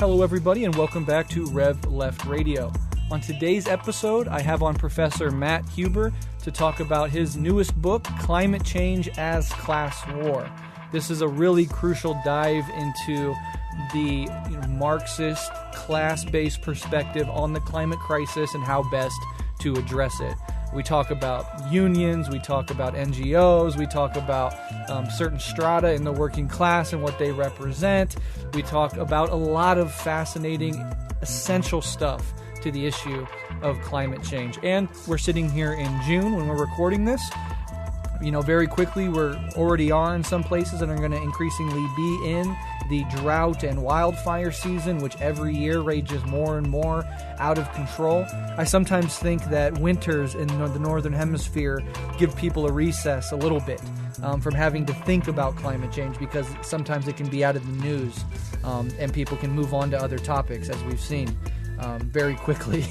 Hello, everybody, and welcome back to Rev Left Radio. On today's episode, I have on Professor Matt Huber to talk about his newest book, Climate Change as Class War. This is a really crucial dive into the Marxist, class-based perspective on the climate crisis and how best to address it. We talk about unions, we talk about NGOs, we talk about certain strata in the working class and what they represent. We talk about a lot of fascinating, essential stuff to the issue of climate change. And we're sitting here in June when we're recording this. Very quickly, we already are in some places and are going to increasingly be in the drought and wildfire season, which every year rages more and more out of control. I sometimes think that winters in the Northern Hemisphere give people a recess a little bit from having to think about climate change, because sometimes it can be out of the news and people can move on to other topics, as we've seen very quickly.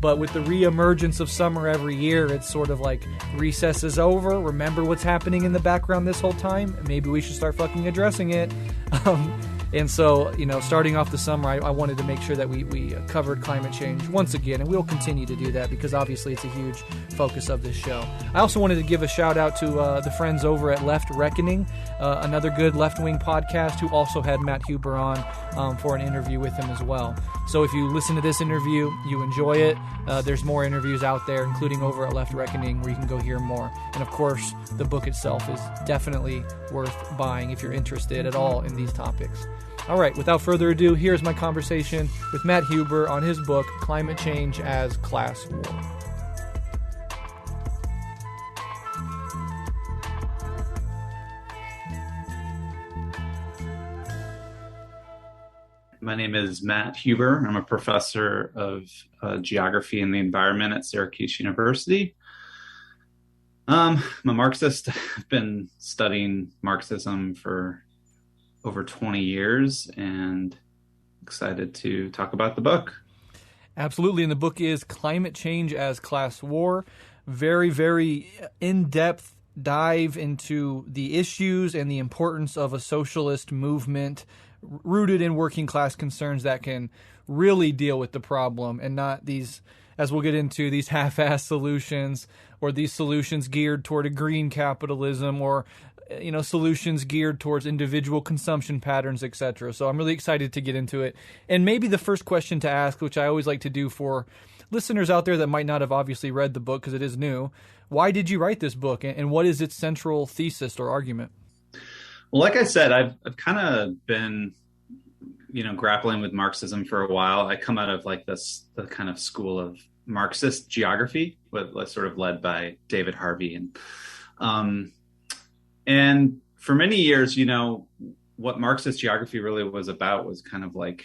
But with the reemergence of summer every year, it's sort of like recess is over. Remember what's happening in the background this whole time? Maybe we should start fucking addressing it. And so, starting off the summer, I wanted to make sure that we covered climate change once again, and we'll continue to do that because obviously it's a huge focus of this show. I also wanted to give a shout out to the friends over at Left Reckoning, another good left-wing podcast who also had Matt Huber on for an interview with him as well. So if you listen to this interview, you enjoy it, there's more interviews out there, including over at Left Reckoning, where you can go hear more. And of course, the book itself is definitely worth buying if you're interested at all in these topics. All right, without further ado, here's my conversation with Matt Huber on his book, Climate Change as Class War. My name is Matt Huber. I'm a professor of geography and the environment at Syracuse University. I'm a Marxist. I've been studying Marxism for over 20 years and excited to talk about the book. Absolutely. And the book is Climate Change as Class War. Very, very in-depth dive into the issues and the importance of a socialist movement rooted in working class concerns that can really deal with the problem and not these, as we'll get into, these half-assed solutions or these solutions geared toward a green capitalism or solutions geared towards individual consumption patterns, etc. So I'm really excited to get into it. And maybe the first question to ask, which I always like to do for listeners out there that might not have obviously read the book because it is new, why did you write this book and what is its central thesis or argument? Well, like I said, I've kind of been, grappling with Marxism for a while. I come out of the kind of school of Marxist geography, sort of led by David Harvey. And for many years, what Marxist geography really was about was kind of like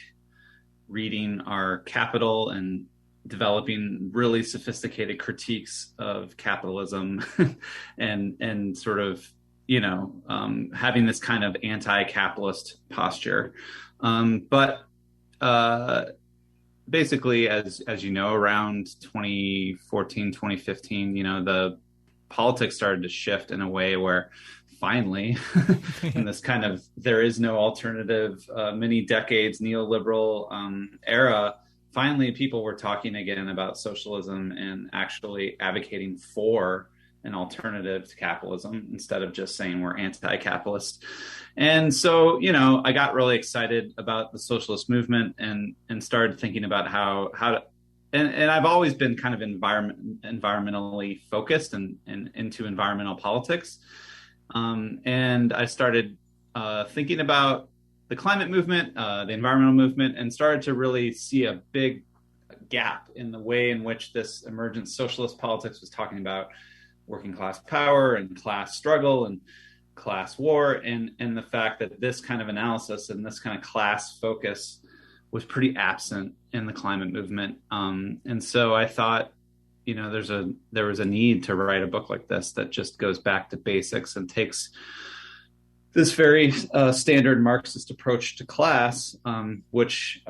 reading our capital and developing really sophisticated critiques of capitalism and sort of, having this kind of anti-capitalist posture. But basically, as you know, around 2014, 2015, the politics started to shift in a way where finally, in this kind of there is no alternative, many decades neoliberal era, finally people were talking again about socialism and actually advocating for an alternative to capitalism instead of just saying we're anti-capitalist. And so, I got really excited about the socialist movement and started thinking about how to, and I've always been kind of environmentally focused and into environmental politics. And I started thinking about the climate movement, the environmental movement, and started to really see a big gap in the way in which this emergent socialist politics was talking about working class power and class struggle and class war, and the fact that this kind of analysis and this kind of class focus was pretty absent in the climate movement. And so I thought, there was a need to write a book like this that just goes back to basics and takes this very standard Marxist approach to class, which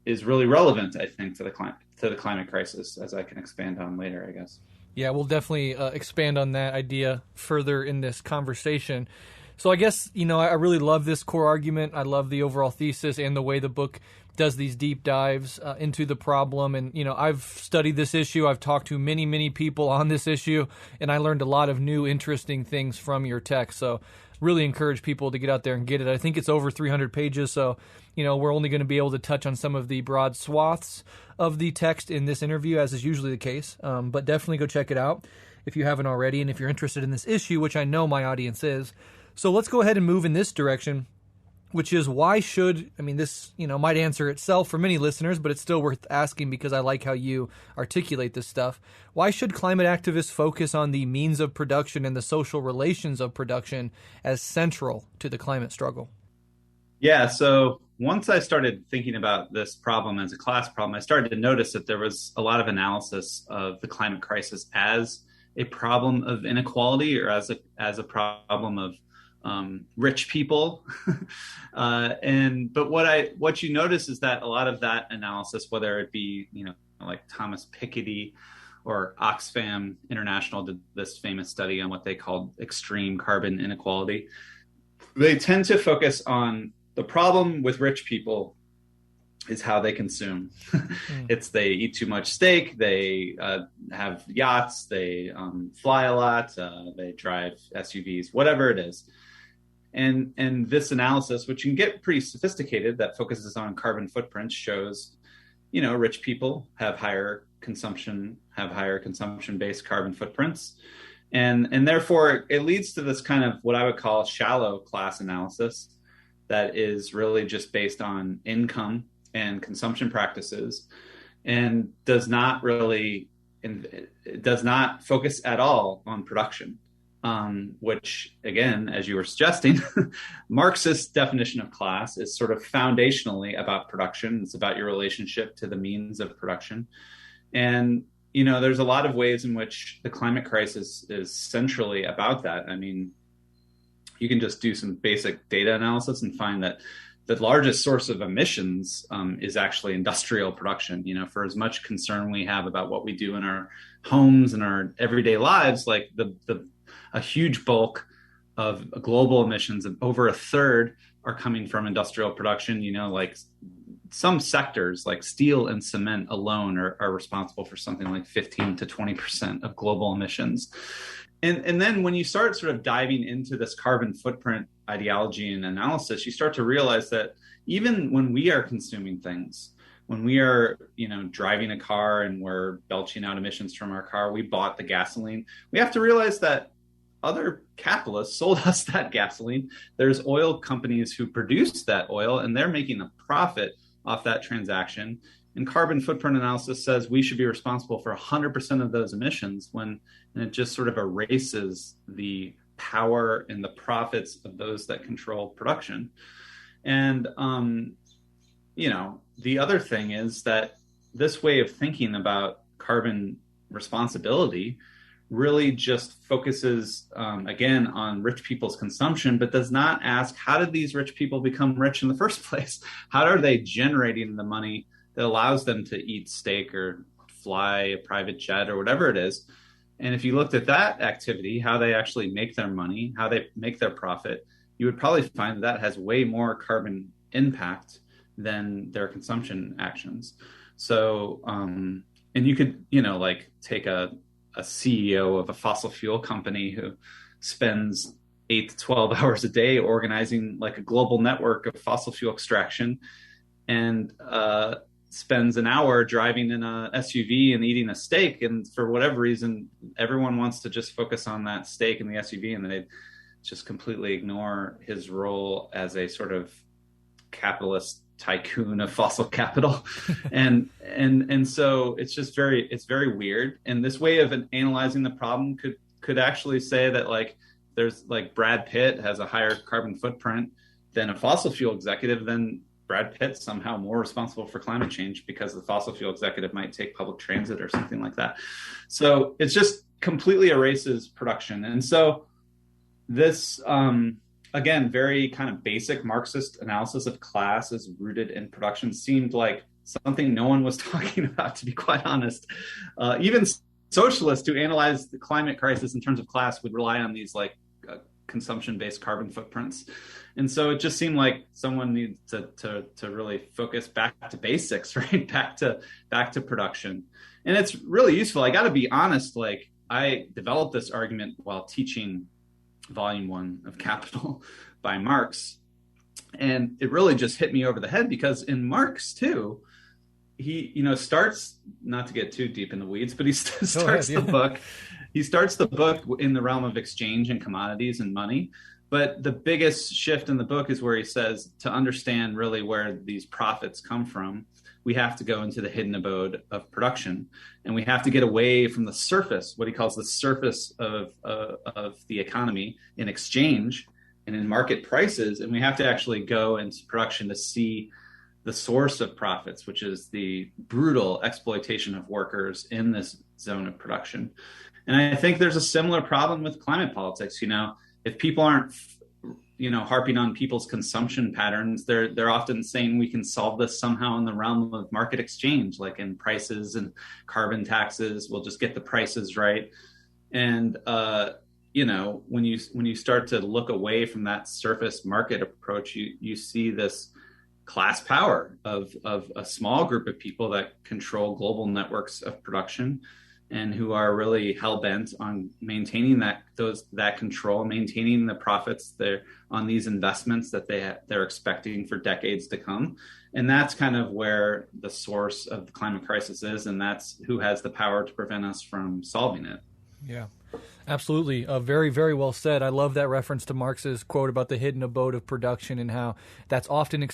is really relevant, I think, to the climate crisis, as I can expand on later, I guess. Yeah, we'll definitely expand on that idea further in this conversation. So I guess, I really love this core argument. I love the overall thesis and the way the book does these deep dives into the problem. And, I've studied this issue. I've talked to many, many people on this issue, and I learned a lot of new, interesting things from your text. So really encourage people to get out there and get it. I think it's over 300 pages, so, we're only going to be able to touch on some of the broad swaths of the text in this interview, as is usually the case. But definitely go check it out if you haven't already, and if you're interested in this issue, which I know my audience is. So let's go ahead and move in this direction, which is why should, this, might answer itself for many listeners, but it's still worth asking because I like how you articulate this stuff. Why should climate activists focus on the means of production and the social relations of production as central to the climate struggle? Yeah, so once I started thinking about this problem as a class problem, I started to notice that there was a lot of analysis of the climate crisis as a problem of inequality or as a problem of rich people. But what you notice is that a lot of that analysis, whether it be, like Thomas Piketty or Oxfam International did this famous study on what they called extreme carbon inequality, they tend to focus on the problem with rich people is how they consume. It's they eat too much steak, they have yachts, they fly a lot, they drive SUVs, whatever it is. And this analysis, which can get pretty sophisticated, that focuses on carbon footprints, shows, rich people have higher consumption-based carbon footprints. And therefore, it leads to this kind of what I would call shallow class analysis that is really just based on income and consumption practices and does not focus at all on production. Which, again, as you were suggesting, Marxist definition of class is sort of foundationally about production. It's about your relationship to the means of production. And, there's a lot of ways in which the climate crisis is centrally about that. You can just do some basic data analysis and find that the largest source of emissions is actually industrial production. For as much concern we have about what we do in our homes and our everyday lives, like a huge bulk of global emissions, and over a third are coming from industrial production. Like some sectors like steel and cement alone are responsible for something like 15 to 20% of global emissions. And then when you start sort of diving into this carbon footprint ideology and analysis, you start to realize that even when we are consuming things, when we are, driving a car and we're belching out emissions from our car, we bought the gasoline. We have to realize that other capitalists sold us that gasoline. There's oil companies who produce that oil, and they're making a profit off that transaction. And carbon footprint analysis says we should be responsible for 100% of those emissions and it just sort of erases the power and the profits of those that control production. And, the other thing is that this way of thinking about carbon responsibility really just focuses, again, on rich people's consumption, but does not ask, how did these rich people become rich in the first place? How are they generating the money that allows them to eat steak or fly a private jet or whatever it is? And if you looked at that activity, how they actually make their money, how they make their profit, you would probably find that has way more carbon impact than their consumption actions. So, and you could, take a CEO of a fossil fuel company who spends 8 to 12 hours a day organizing like a global network of fossil fuel extraction, and spends an hour driving in a SUV and eating a steak. And for whatever reason, everyone wants to just focus on that steak and the SUV, and they just completely ignore his role as a sort of capitalist tycoon of fossil capital. and so it's very weird. And this way of analyzing the problem could actually say that, like, there's like Brad Pitt has a higher carbon footprint than a fossil fuel executive, then Brad Pitt's somehow more responsible for climate change because the fossil fuel executive might take public transit or something like that. So it just completely erases production. And so this, again, very kind of basic Marxist analysis of class is rooted in production seemed like something no one was talking about, to be quite honest. Even socialists who analyze the climate crisis in terms of class would rely on these like consumption-based carbon footprints. And so it just seemed like someone needs to really focus back to basics, right? Back to production. And it's really useful. I got to be honest, like I developed this argument while teaching volume 1 of Capital by Marx. And it really just hit me over the head because in Marx too, he, starts, not to get too deep in the weeds, but he starts the book. He starts the book in the realm of exchange and commodities and money. But the biggest shift in the book is where he says, to understand really where these profits come from, we have to go into the hidden abode of production. And we have to get away from the surface, what he calls the surface of the economy in exchange and in market prices. And we have to actually go into production to see the source of profits, which is the brutal exploitation of workers in this zone of production. And I think there's a similar problem with climate politics. If people aren't, harping on people's consumption patterns, they're often saying we can solve this somehow in the realm of market exchange, like in prices and carbon taxes. We'll just get the prices right. And when you start to look away from that surface market approach, you see this class power of a small group of people that control global networks of production and who are really hell-bent on maintaining that control, maintaining the profits there on these investments that they're expecting for decades to come. And that's kind of where the source of the climate crisis is, and that's who has the power to prevent us from solving it. Yeah. Absolutely. Very, very well said. I love that reference to Marx's quote about the hidden abode of production and how that's often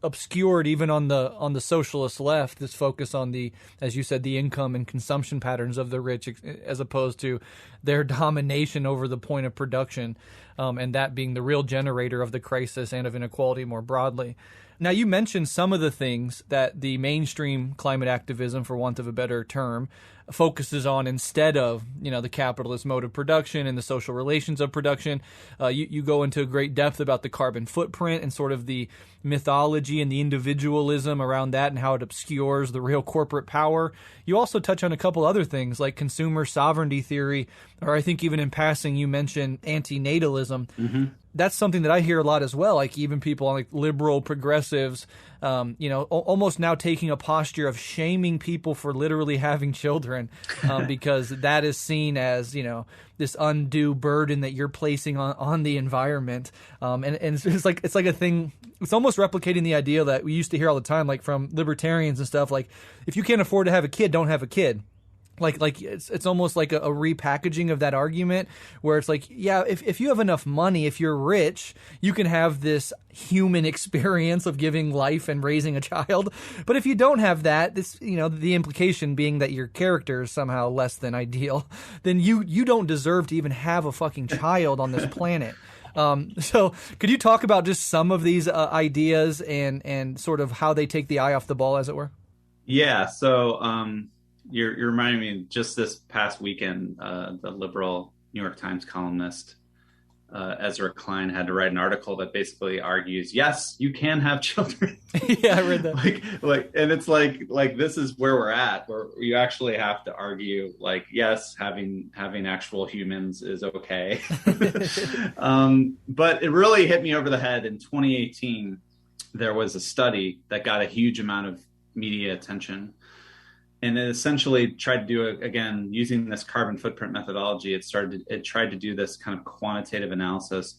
obscured even on the socialist left, this focus on the, as you said, the income and consumption patterns of the rich as opposed to their domination over the point of production, and that being the real generator of the crisis and of inequality more broadly. Now, you mentioned some of the things that the mainstream climate activism, for want of a better term, focuses on instead of, the capitalist mode of production and the social relations of production. You go into great depth about the carbon footprint and sort of the mythology and the individualism around that and how it obscures the real corporate power. You also touch on a couple other things like consumer sovereignty theory, or I think even in passing you mentioned antinatalism. Mm-hmm. That's something that I hear a lot as well, like even people like liberal progressives, almost now taking a posture of shaming people for literally having children because that is seen as, this undue burden that you're placing on the environment. And it's like a thing, it's almost replicating the idea that we used to hear all the time, like from libertarians and stuff, like if you can't afford to have a kid, don't have a kid. Like it's almost like a repackaging of that argument where it's like, yeah, if you have enough money, if you're rich, you can have this human experience of giving life and raising a child. But if you don't have that, this, the implication being that your character is somehow less than ideal, then you don't deserve to even have a fucking child on this planet. So could you talk about just some of these ideas and sort of how they take the eye off the ball, as it were? Yeah. So, You're reminding me, just this past weekend, the liberal New York Times columnist Ezra Klein had to write an article that basically argues, yes, you can have children. Yeah, I read that. And it's like this is where we're at, where you actually have to argue, like, yes, having actual humans is okay. But it really hit me over the head. In 2018, there was a study that got a huge amount of media attention. And it essentially tried to do it again using this carbon footprint methodology. It tried to do this kind of quantitative analysis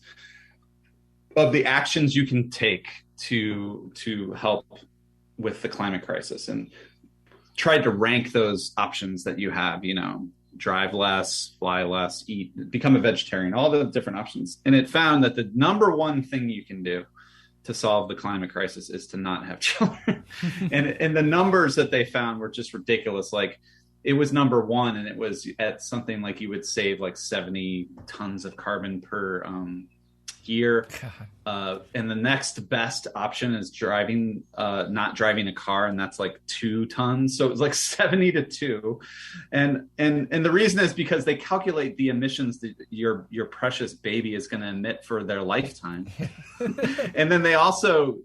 of the actions you can take to help with the climate crisis, and tried to rank those options that you have. Drive less, fly less, eat, become a vegetarian, all the different options. And it found that the number one thing you can do to solve the climate crisis is to not have children. and the numbers that they found were just ridiculous. Like, it was number one, and it was at something like you would save like 70 tons of carbon per year. And the next best option is not driving a car, and that's like 2 tons. So it was like 70 to 2. And the reason is because they calculate the emissions that your precious baby is going to emit for their lifetime. And then they also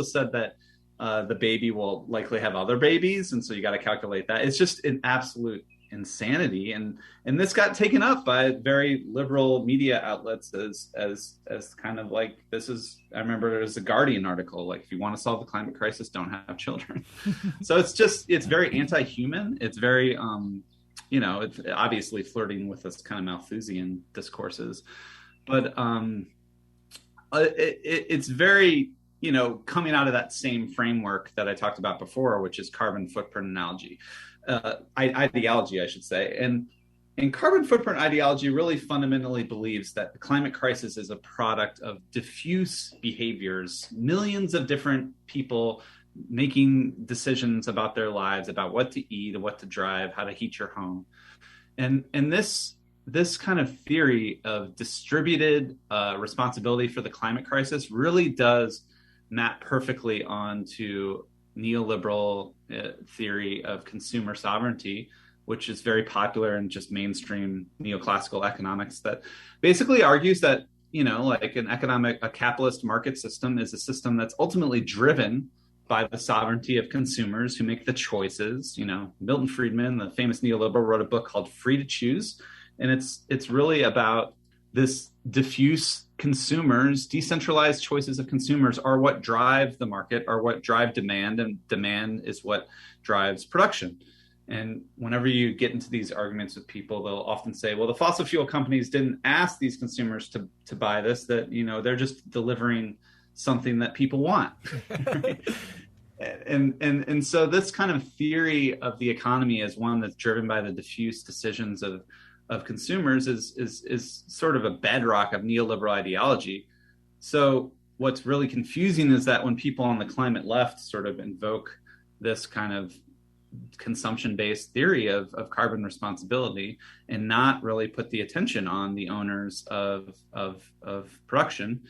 said that the baby will likely have other babies, and so you got to calculate that. It's just an absolute insanity, and this got taken up by very liberal media outlets as kind of like, this is, I remember there was a Guardian article like, if you want to solve the climate crisis, don't have children. So it's very anti-human. It's very it's obviously flirting with this kind of Malthusian discourses, but it's very, coming out of that same framework that I talked about before, which is carbon footprint ideology, I should say. And carbon footprint ideology really fundamentally believes that the climate crisis is a product of diffuse behaviors, millions of different people making decisions about their lives, about what to eat, what to drive, how to heat your home. And this kind of theory of distributed responsibility for the climate crisis really does map perfectly onto neoliberal theory of consumer sovereignty, which is very popular in just mainstream neoclassical economics, that basically argues that, like a capitalist market system is a system that's ultimately driven by the sovereignty of consumers who make the choices. Milton Friedman, the famous neoliberal, wrote a book called Free to Choose. And it's really about this diffuse consumers, decentralized choices of consumers are what drive the market, are what drive demand, and demand is what drives production. And whenever you get into these arguments with people, they'll often say, well, the fossil fuel companies didn't ask these consumers to buy this, that, they're just delivering something that people want. Right? And so this kind of theory of the economy is one that's driven by the diffuse decisions of consumers is sort of a bedrock of neoliberal ideology. So what's really confusing is that when people on the climate left sort of invoke this kind of consumption-based theory of carbon responsibility and not really put the attention on the owners of production,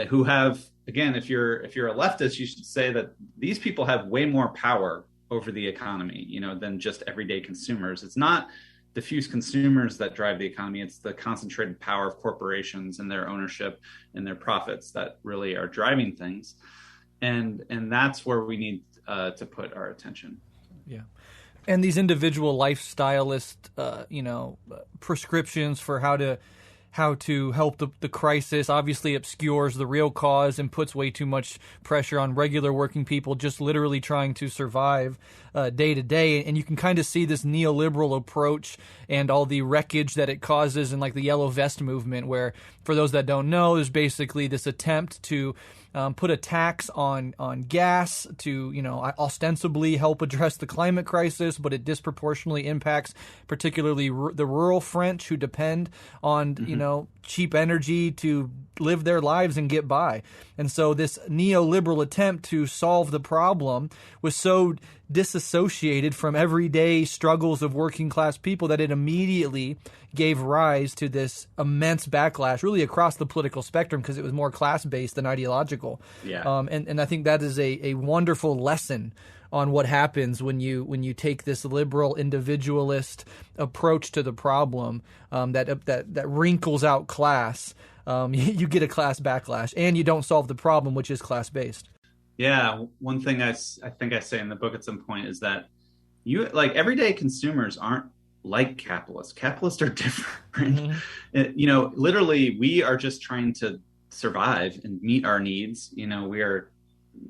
who have, again, if you're a leftist, you should say that these people have way more power over the economy, than just everyday consumers. It's not diffuse consumers that drive the economy. It's the concentrated power of corporations and their ownership and their profits that really are driving things. And that's where we need to put our attention. Yeah. And these individual lifestylist, prescriptions for how to help the crisis obviously obscures the real cause and puts way too much pressure on regular working people just literally trying to survive day to day. And you can kind of see this neoliberal approach and all the wreckage that it causes in like the yellow vest movement, where, for those that don't know, there's basically this attempt to put a tax on gas to, ostensibly help address the climate crisis, but it disproportionately impacts particularly the rural French who depend on, cheap energy to live their lives and get by. And so this neoliberal attempt to solve the problem was so disassociated from everyday struggles of working class people that it immediately gave rise to this immense backlash really across the political spectrum, because it was more class-based than ideological. Yeah. And I think that is a wonderful lesson on what happens when you take this liberal individualist approach to the problem that wrinkles out class. You get a class backlash, and you don't solve the problem, which is class-based. Yeah, one thing I think I say in the book at some point is that everyday consumers aren't like capitalists. Capitalists are different. Mm-hmm. Literally, we are just trying to survive and meet our needs. We are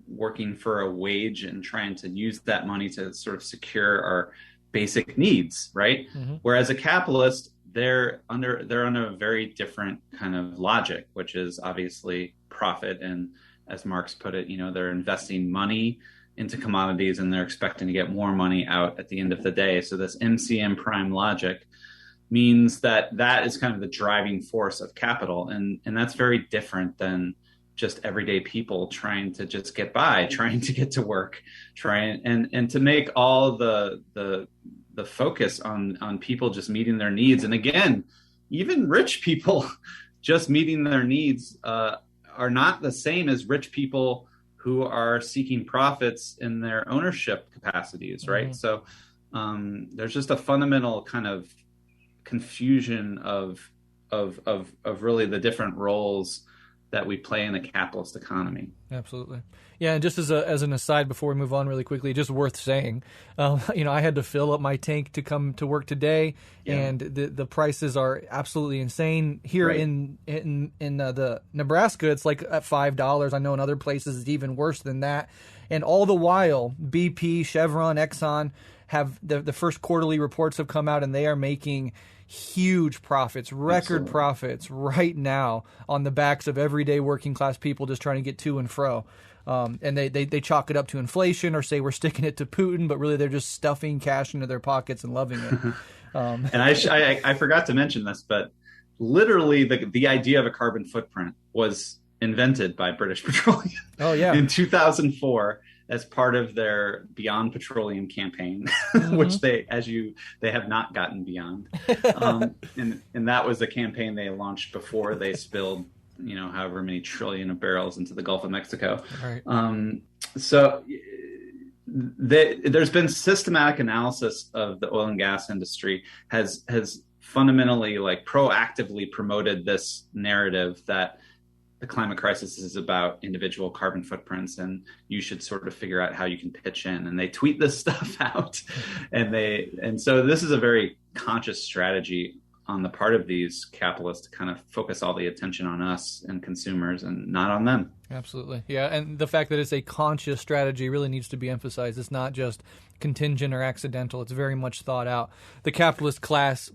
working for a wage and trying to use that money to sort of secure our basic needs, right? Mm-hmm. Whereas a capitalist, they're under a very different kind of logic, which is obviously profit. And as Marx put it, they're investing money into commodities and they're expecting to get more money out at the end of the day. So this MCM prime logic means that is kind of the driving force of capital. And that's very different than just everyday people trying to just get by, trying to get to work, and to make all the focus on people just meeting their needs. And again, even rich people just meeting their needs are not the same as rich people who are seeking profits in their ownership capacities, right? Mm-hmm. So there's just a fundamental kind of confusion of really the different roles that we play in a capitalist economy. Absolutely. Yeah, and just as an aside before we move on really quickly, just worth saying, I had to fill up my tank to come to work today, and the prices are absolutely insane. Here in the Nebraska, it's like at $5. I know in other places it's even worse than that. And all the while, BP, Chevron, Exxon have the first quarterly reports have come out, and they are making huge profits, record profits right now on the backs of everyday working class people just trying to get to and fro. And they chalk it up to inflation or say we're sticking it to Putin, but really they're just stuffing cash into their pockets and loving it. And I forgot to mention this, but literally the idea of a carbon footprint was invented by British Petroleum in 2004 as part of their Beyond Petroleum campaign, which they have not gotten beyond. And that was a campaign they launched before they spilled, however many trillion of barrels into the Gulf of Mexico. Right. So there's been systematic analysis of the oil and gas industry has fundamentally proactively promoted this narrative that the climate crisis is about individual carbon footprints, and you should sort of figure out how you can pitch in. And they tweet this stuff out, and so this is a very conscious strategy on the part of these capitalists to kind of focus all the attention on us and consumers and not on them. Absolutely. Yeah. And the fact that it's a conscious strategy really needs to be emphasized. It's not just contingent or accidental. It's very much thought out. The capitalist class,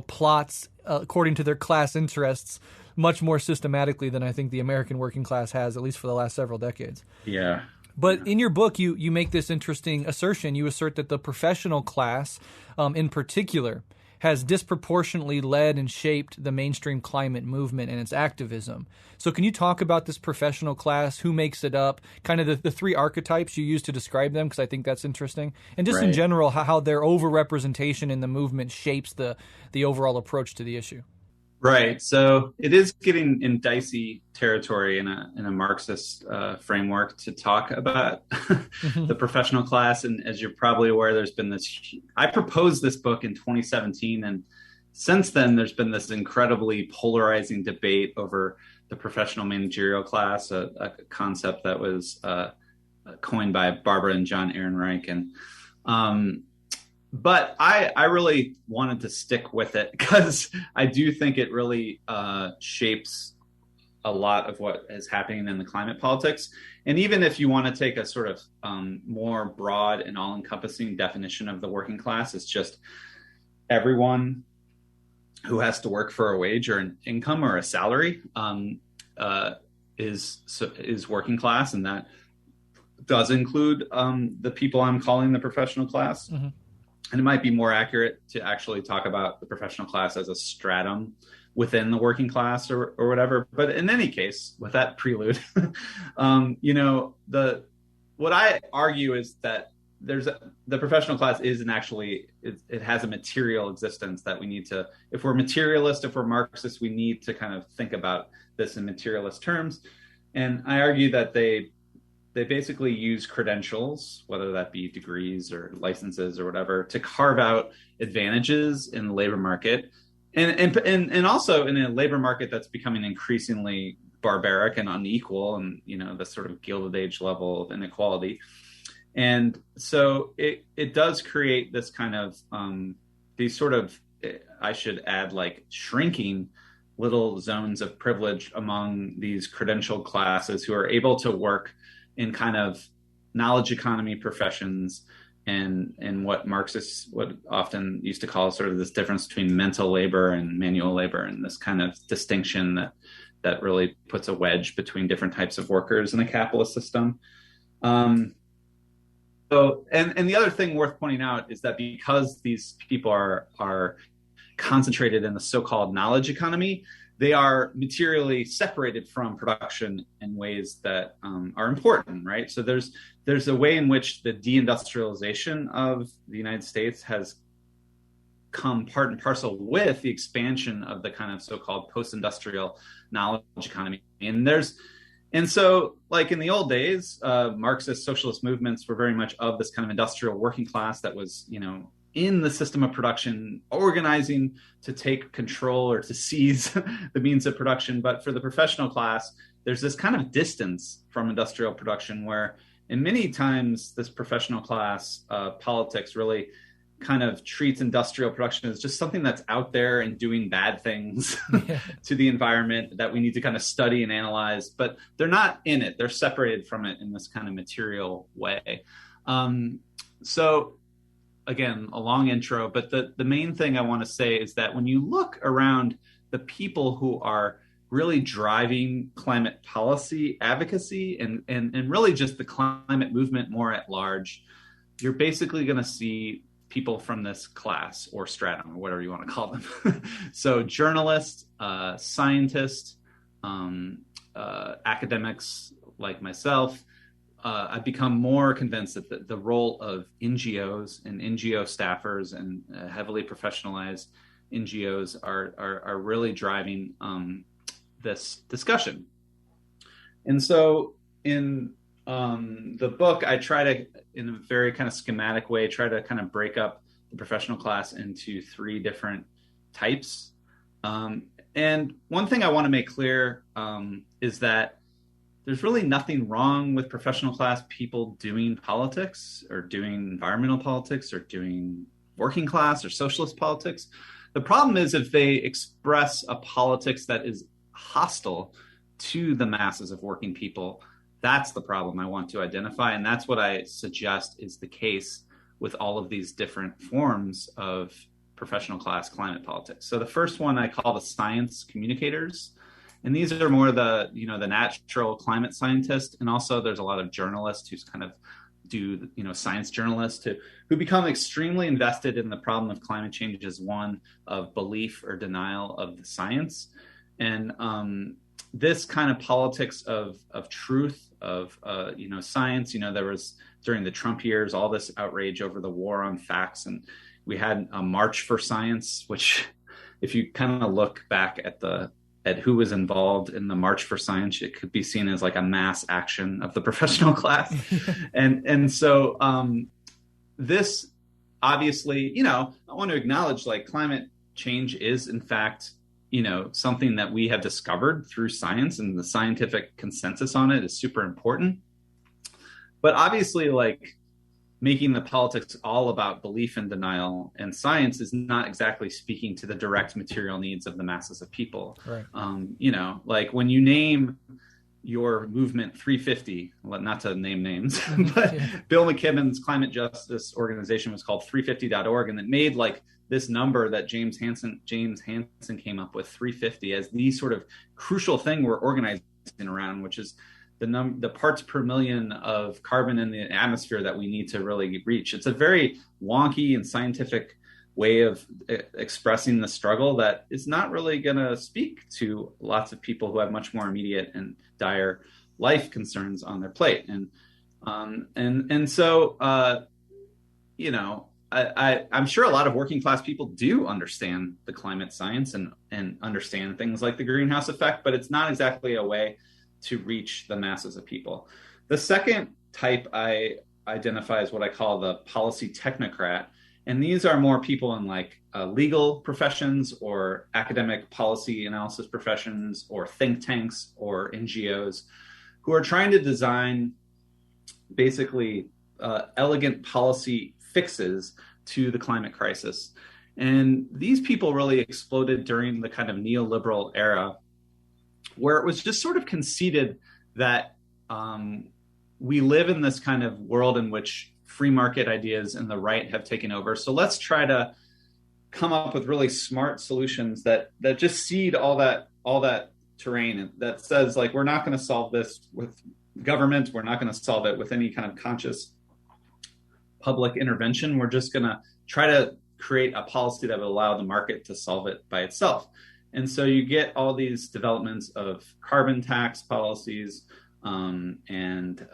plots according to their class interests much more systematically than I think the American working class has, at least for the last several decades. Yeah. But in your book, you make this interesting assertion. You assert that the professional class, in particular, has disproportionately led and shaped the mainstream climate movement and its activism. So can you talk about this professional class, who makes it up, kind of the three archetypes you use to describe them, because I think that's interesting, and just in general, how their overrepresentation in the movement shapes the overall approach to the issue? Right. So it is getting in dicey territory in a Marxist framework to talk about the professional class. And as you're probably aware, there's been I proposed this book in 2017. And since then, there's been this incredibly polarizing debate over the professional managerial class, a concept that was coined by Barbara and John Ehrenreich. And but I really wanted to stick with it because I do think it really shapes a lot of what is happening in the climate politics. And even if you want to take a sort of more broad and all-encompassing definition of the working class, it's just everyone who has to work for a wage or an income or a salary is working class, and that does include the people I'm calling the professional class. Mm-hmm. And it might be more accurate to actually talk about the professional class as a stratum within the working class or whatever. But in any case, with that prelude, what I argue is that the professional class it has a material existence that we need to, if we're materialist, if we're Marxist, we need to kind of think about this in materialist terms. And I argue that they basically use credentials, whether that be degrees or licenses or whatever, to carve out advantages in the labor market, and also in a labor market that's becoming increasingly barbaric and unequal, and the sort of Gilded Age level of inequality. And so it does create this kind of these sort of, I should add, like shrinking little zones of privilege among these credentialed classes who are able to work in kind of knowledge economy professions and what Marxists would often used to call sort of this difference between mental labor and manual labor, and this kind of distinction that really puts a wedge between different types of workers in a capitalist system. So, and the other thing worth pointing out is that because these people are concentrated in the so-called knowledge economy, they are materially separated from production in ways that are important, right? So there's a way in which the deindustrialization of the United States has come part and parcel with the expansion of the kind of so-called post-industrial knowledge economy. And so, like in the old days, Marxist socialist movements were very much of this kind of industrial working class that was, in the system of production, organizing to take control or to seize the means of production. But for the professional class, there's this kind of distance from industrial production where, in many times, this professional class politics really kind of treats industrial production as just something that's out there and doing bad things to the environment that we need to kind of study and analyze, but they're not in it. They're separated from it in this kind of material way. So again, a long intro, but the main thing I want to say is that when you look around the people who are really driving climate policy advocacy and really just the climate movement more at large, you're basically going to see people from this class or stratum or whatever you want to call them. So journalists, scientists, academics like myself, I've become more convinced that the role of NGOs and NGO staffers and heavily professionalized NGOs are really driving this discussion. And so in the book, I try to, in a very kind of schematic way, try to kind of break up the professional class into three different types. And one thing I want to make clear is that there's really nothing wrong with professional class people doing politics or doing environmental politics or doing working class or socialist politics. The problem is if they express a politics that is hostile to the masses of working people. That's the problem I want to identify. And that's what I suggest is the case with all of these different forms of professional class climate politics. So the first one I call the science communicators. And these are more the natural climate scientists. And also there's a lot of journalists who's kind of science journalists who become extremely invested in the problem of climate change as one of belief or denial of the science. And this kind of politics of truth, of science, there was during the Trump years, all this outrage over the war on facts. And we had a March for Science, which if you kind of look back at who was involved in the March for Science, it could be seen as like a mass action of the professional class. and so this obviously, I want to acknowledge like climate change is in fact, something that we have discovered through science, and the scientific consensus on it is super important. But obviously, like making the politics all about belief and denial and science is not exactly speaking to the direct material needs of the masses of people. Right. Like when you name your movement 350, not to name names, but Bill McKibben's climate justice organization was called 350.org, and it made like this number that James Hansen came up with, 350, as the sort of crucial thing we're organizing around, which is the parts per million of carbon in the atmosphere that we need to really reach. It's a very wonky and scientific way of expressing the struggle that is not really going to speak to lots of people who have much more immediate and dire life concerns on their plate. And so I'm sure a lot of working class people do understand the climate science and understand things like the greenhouse effect, but it's not exactly a way to reach the masses of people. The second type I identify as what I call the policy technocrat. And these are more people in like legal professions or academic policy analysis professions or think tanks or NGOs who are trying to design basically elegant policy fixes to the climate crisis. And these people really exploded during the kind of neoliberal era, where it was just sort of conceded that we live in this kind of world in which free market ideas and the right have taken over. So let's try to come up with really smart solutions that just cede all that terrain, that says like, we're not going to solve this with government. We're not going to solve it with any kind of conscious public intervention. We're just going to try to create a policy that would allow the market to solve it by itself. And so you get all these developments of carbon tax policies and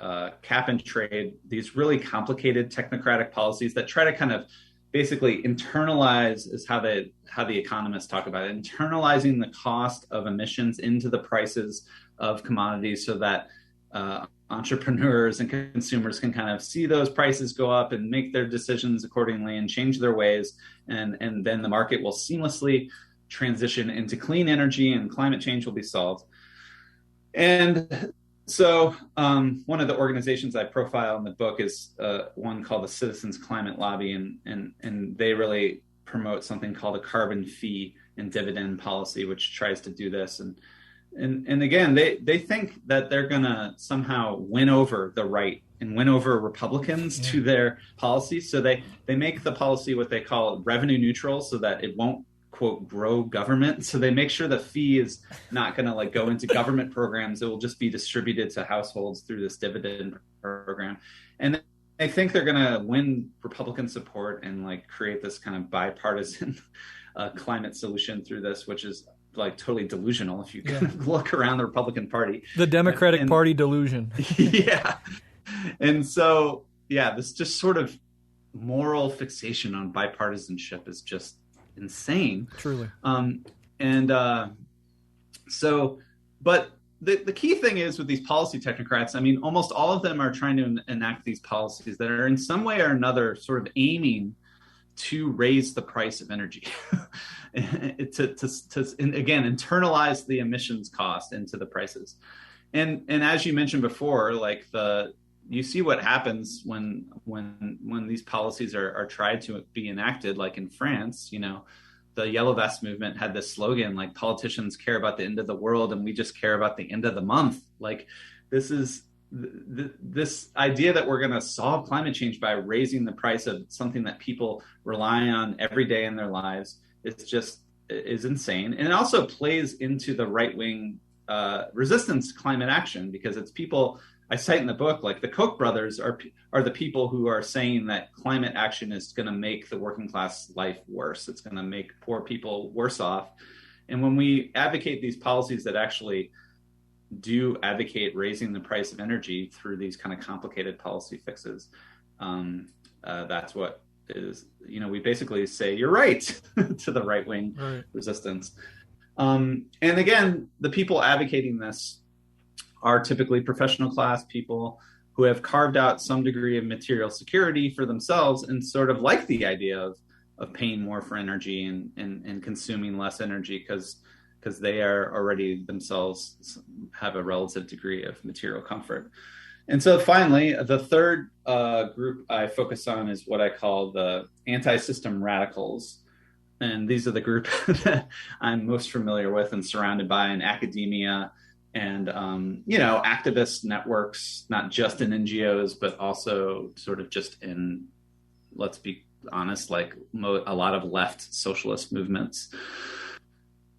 cap and trade, these really complicated technocratic policies that try to kind of basically internalize, is how the economists talk about it, internalizing the cost of emissions into the prices of commodities so that entrepreneurs and consumers can kind of see those prices go up and make their decisions accordingly and change their ways. And then the market will seamlessly transition into clean energy and climate change will be solved. And so one of the organizations I profile in the book is one called the Citizens Climate Lobby, and they really promote something called a carbon fee and dividend policy, which tries to do this. And again, they think that they're going to somehow win over the right and win over Republicans to their policy. So they make the policy what they call revenue neutral, so that it won't, quote, grow government. So they make sure the fee is not going to like go into government programs. It will just be distributed to households through this dividend program. And I think they're going to win Republican support and like create this kind of bipartisan climate solution through this, which is like totally delusional if you look around the Republican Party. The Democratic Party delusion. Yeah. And so, this just sort of moral fixation on bipartisanship is just insane. Truly. But the key thing is with these policy technocrats, I mean, almost all of them are trying to enact these policies that are in some way or another sort of aiming to raise the price of energy, and again, internalize the emissions cost into the prices. And as you mentioned before, like you see what happens when these policies are tried to be enacted, like in France, the Yellow Vest movement had this slogan, like, politicians care about the end of the world and we just care about the end of the month. Like, this is this idea that we're going to solve climate change by raising the price of something that people rely on every day in their lives is insane. And it also plays into the right-wing resistance to climate action, because it's people I cite in the book, like the Koch brothers are the people who are saying that climate action is going to make the working class life worse. It's going to make poor people worse off. And when we advocate these policies that actually do advocate raising the price of energy through these kind of complicated policy fixes, that's what is, we basically say, you're right to the right-wing resistance. And again, the people advocating this are typically professional class people who have carved out some degree of material security for themselves and sort of like the idea of paying more for energy and consuming less energy because they are already themselves have a relative degree of material comfort. And so finally, the third group I focus on is what I call the AntiSystem Radicals. And these are the group that I'm most familiar with and surrounded by in academia and, activist networks, not just in NGOs, but also sort of just in, let's be honest, like a lot of left socialist movements.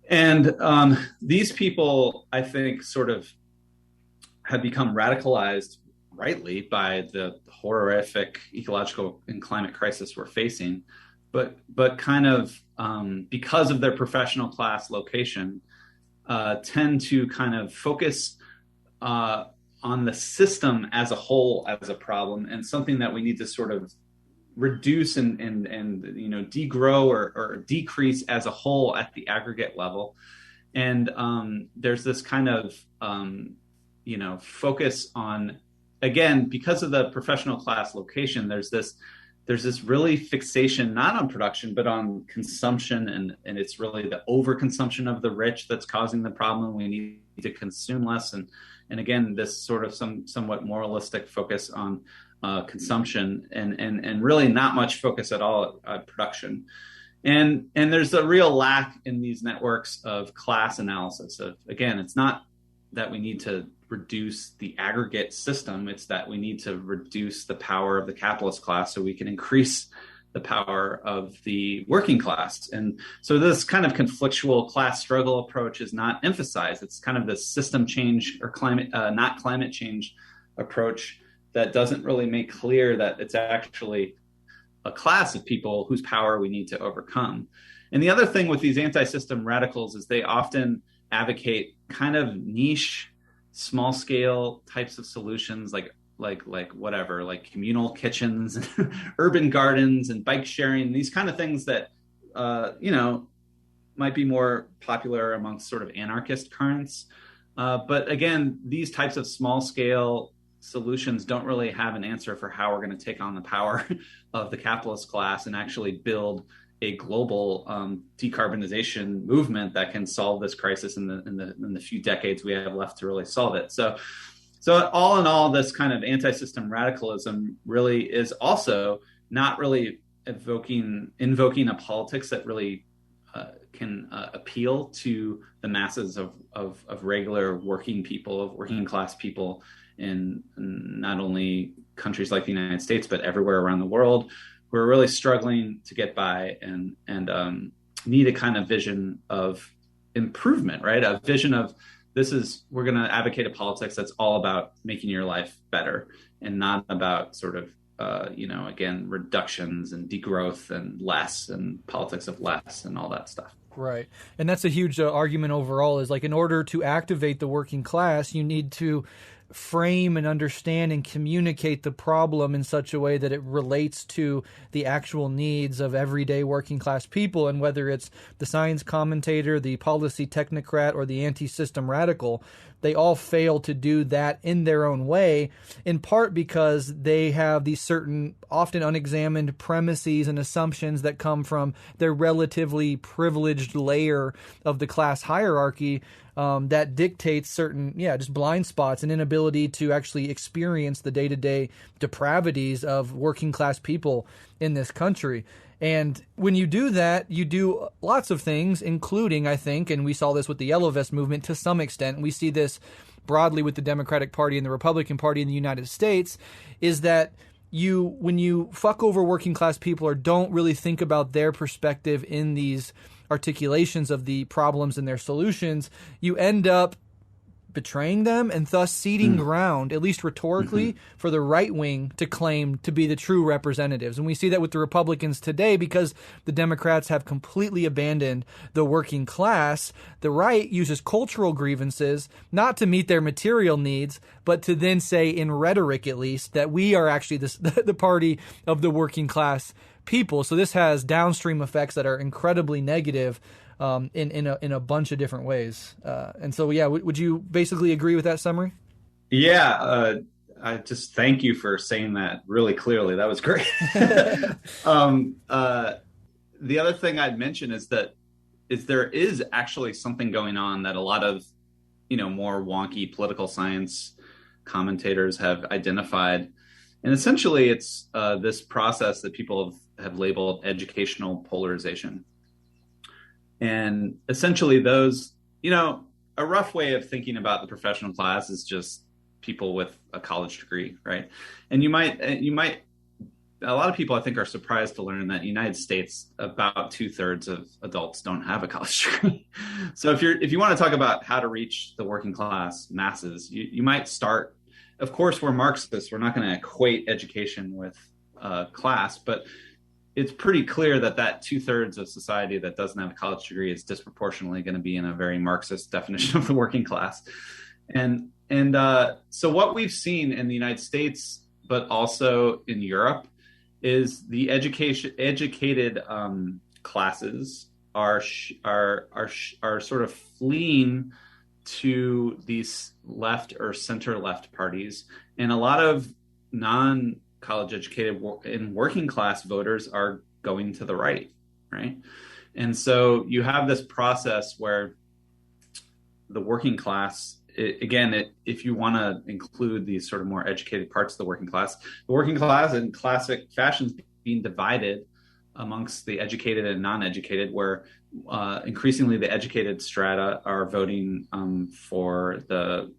And these people, I think, sort of have become radicalized, rightly, by the horrific ecological and climate crisis we're facing, but kind of because of their professional class location, tend to kind of focus on the system as a whole as a problem and something that we need to sort of reduce and degrow or decrease as a whole at the aggregate level. And there's this kind of focus on, again, because of the professional class location, there's this really fixation not on production but on consumption, and it's really the overconsumption of the rich that's causing the problem. We need to consume less, and again, this sort of somewhat moralistic focus on consumption and really not much focus at all at production. And there's a real lack in these networks of class analysis. Again, it's not that we need to reduce the aggregate system, it's that we need to reduce the power of the capitalist class so we can increase the power of the working class. And so this kind of conflictual class struggle approach is not emphasized. It's kind of the system change or not climate change approach that doesn't really make clear that it's actually a class of people whose power we need to overcome. And the other thing with these anti-system radicals is they often advocate kind of niche, small scale types of solutions like whatever, like communal kitchens, urban gardens, and bike sharing, these kind of things that, might be more popular amongst sort of anarchist currents. But again, these types of small scale solutions don't really have an answer for how we're going to take on the power of the capitalist class and actually build a global decarbonization movement that can solve this crisis in the few decades we have left to really solve it. So all in all, this kind of anti-system radicalism really is also not really invoking a politics that really can appeal to the masses of regular working people, of working class people in not only countries like the United States, but everywhere around the world, who are really struggling to get by and need a kind of vision of improvement, right? A vision of we're going to advocate a politics that's all about making your life better and not about sort of, again, reductions and degrowth and less and politics of less and all that stuff. Right. And that's a huge argument overall, is like, in order to activate the working class, you need to frame and understand and communicate the problem in such a way that it relates to the actual needs of everyday working class people. And whether it's the science commentator, the policy technocrat, or the anti-system radical, they all fail to do that in their own way, in part because they have these certain, often unexamined premises and assumptions that come from their relatively privileged layer of the class hierarchy, that dictates certain, just blind spots and inability to actually experience the day-to-day depravities of working class people in this country. And when you do that, you do lots of things, including, I think, and we saw this with the Yellow Vest movement to some extent, we see this broadly with the Democratic Party and the Republican Party in the United States, is that when you fuck over working class people or don't really think about their perspective in these articulations of the problems and their solutions, you end up betraying them and thus ceding ground, at least rhetorically, for the right wing to claim to be the true representatives. And we see that with the Republicans today because the Democrats have completely abandoned the working class. The right uses cultural grievances not to meet their material needs, but to then say, in rhetoric at least, that we are actually the party of the working class people. So this has downstream effects that are incredibly negative in a bunch of different ways. And so, would you basically agree with that summary? Yeah, I just thank you for saying that really clearly. That was great. The other thing I'd mention is there is actually something going on that a lot of, more wonky political science commentators have identified. And essentially it's this process that people have labeled educational polarization. And essentially those, a rough way of thinking about the professional class is just people with a college degree, right? And you might, a lot of people I think are surprised to learn that in the United States, about 2/3 of adults don't have a college degree. So if you want to talk about how to reach the working class masses, you might start, of course, we're Marxists. We're not going to equate education with class, but it's pretty clear that 2/3 of society that doesn't have a college degree is disproportionately going to be in a very Marxist definition of the working class. And so what we've seen in the United States, but also in Europe, is the educated classes are sort of fleeing to these left or center left parties, and a lot of non-college educated and working class voters are going to the right. And so you have this process where the working class, if you want to include these sort of more educated parts of the working class in classic fashion is being divided amongst the educated and non-educated, where increasingly the educated strata are voting for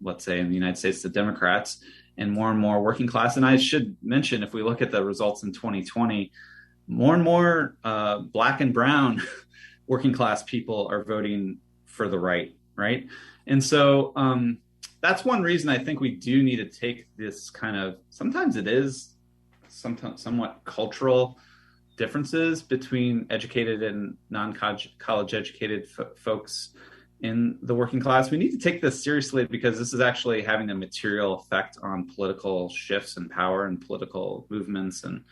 let's say in the United States, the Democrats, and more working class. And I should mention, if we look at the results in 2020, more and more black and brown working class people are voting for the right. And so that's one reason I think we do need to take this kind of, sometimes it is somewhat cultural differences between educated and non-college educated folks in the working class. We need to take this seriously because this is actually having a material effect on political shifts and power and political movements. And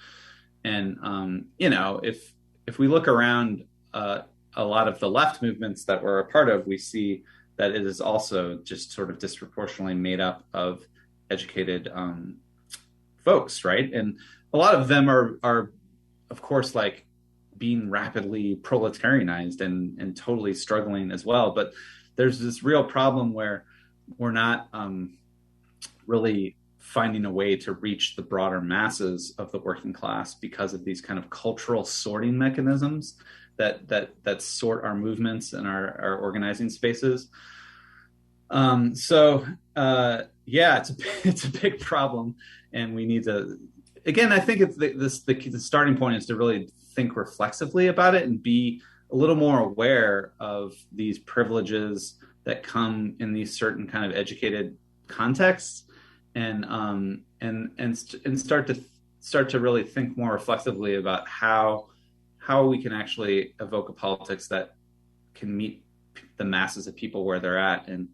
if we look around a lot of the left movements that we're a part of, we see that it is also just sort of disproportionately made up of educated folks, right? And a lot of them are of course, like being rapidly proletarianized and totally struggling as well. But there's this real problem where we're not really finding a way to reach the broader masses of the working class because of these kind of cultural sorting mechanisms that sort our movements and our organizing spaces. Yeah, it's a big problem, and we need to. Again, I think it's the starting point is to really think reflexively about it and be a little more aware of these privileges that come in these certain kind of educated contexts, and start to really think more reflexively about how we can actually evoke a politics that can meet the masses of people where they're at and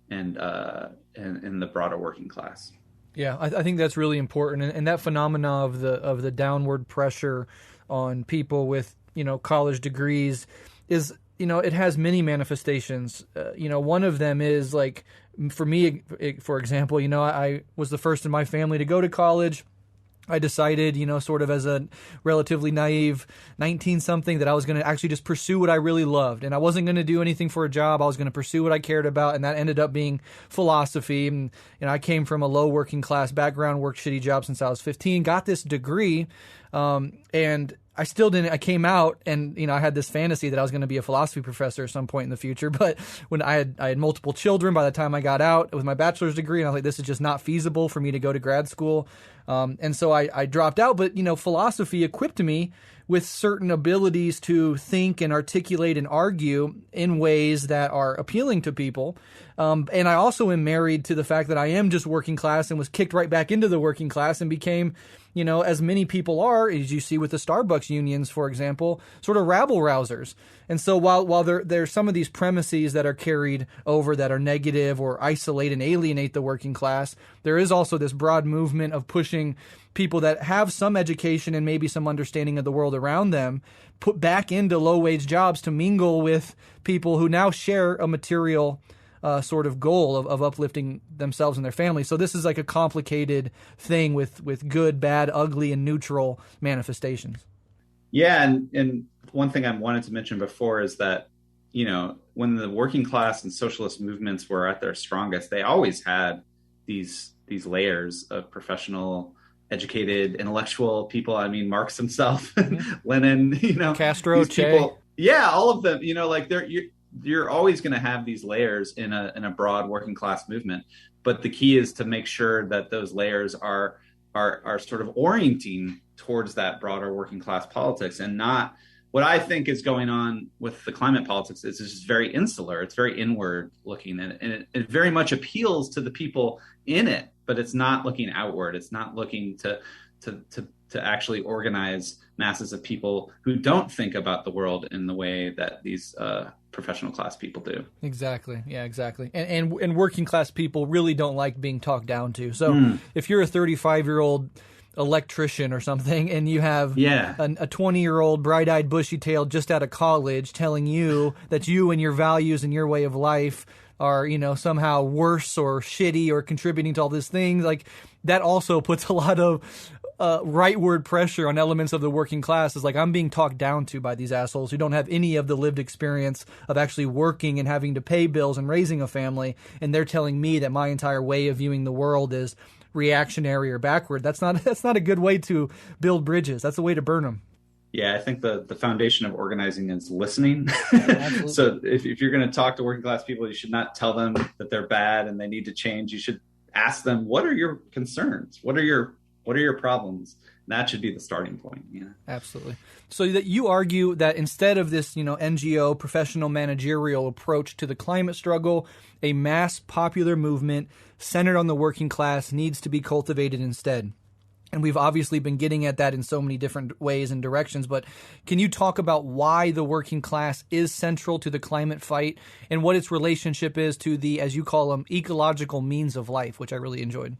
the broader working class. Yeah, I think that's really important, and that phenomena of the downward pressure on people with college degrees is it has many manifestations. One of them is like for me, for example, I was the first in my family to go to college. I decided, sort of as a relatively naive 19-something that I was going to actually just pursue what I really loved. And I wasn't going to do anything for a job. I was going to pursue what I cared about. And that ended up being philosophy. And I came from a low working class background, worked shitty jobs since I was 15, got this degree. And I still didn't. I came out and I had this fantasy that I was going to be a philosophy professor at some point in the future. But when I had multiple children by the time I got out with my bachelor's degree, and I was like, this is just not feasible for me to go to grad school. And so I dropped out. But philosophy equipped me with certain abilities to think and articulate and argue in ways that are appealing to people. And I also am married to the fact that I am just working class and was kicked right back into the working class and became, as many people are, as you see with the Starbucks unions, for example, sort of rabble rousers. And so while there's some of these premises that are carried over that are negative or isolate and alienate the working class, there is also this broad movement of pushing people that have some education and maybe some understanding of the world around them put back into low-wage jobs to mingle with people who now share a material sort of goal of uplifting themselves and their families. So this is like a complicated thing with good, bad, ugly, and neutral manifestations. Yeah, and one thing I wanted to mention before is that, when the working class and socialist movements were at their strongest, they always had these layers of professional, educated, intellectual people. I mean, Marx himself, Lenin, Castro, Che. People, yeah, all of them, like you're always going to have these layers in a broad working class movement, but the key is to make sure that those layers are sort of orienting towards that broader working class politics, and not what I think is going on with the climate politics is just very insular. It's very inward looking, and it very much appeals to the people in it, but it's not looking outward. It's not looking to actually organize masses of people who don't think about the world in the way that these professional class people do. Exactly. Yeah, exactly. And working class people really don't like being talked down to. So if you're a 35-year-old electrician or something and you have a 20-year-old bright-eyed bushy-tailed just out of college telling you that you and your values and your way of life are, somehow worse or shitty or contributing to all these things, like that also puts a lot of rightward pressure on elements of the working class. Is like, I'm being talked down to by these assholes who don't have any of the lived experience of actually working and having to pay bills and raising a family, and they're telling me that my entire way of viewing the world is reactionary or backward. That's not a good way to build bridges. That's a way to burn them. Yeah, I think the foundation of organizing is listening. So if you're going to talk to working class people, you should not tell them that they're bad and they need to change. You should ask them, what are your concerns? What are your problems? And that should be the starting point. Yeah, absolutely. So that you argue that instead of this, NGO professional managerial approach to the climate struggle, a mass popular movement centered on the working class needs to be cultivated instead. And we've obviously been getting at that in so many different ways and directions, but can you talk about why the working class is central to the climate fight and what its relationship is to the, as you call them, ecological means of life, which I really enjoyed?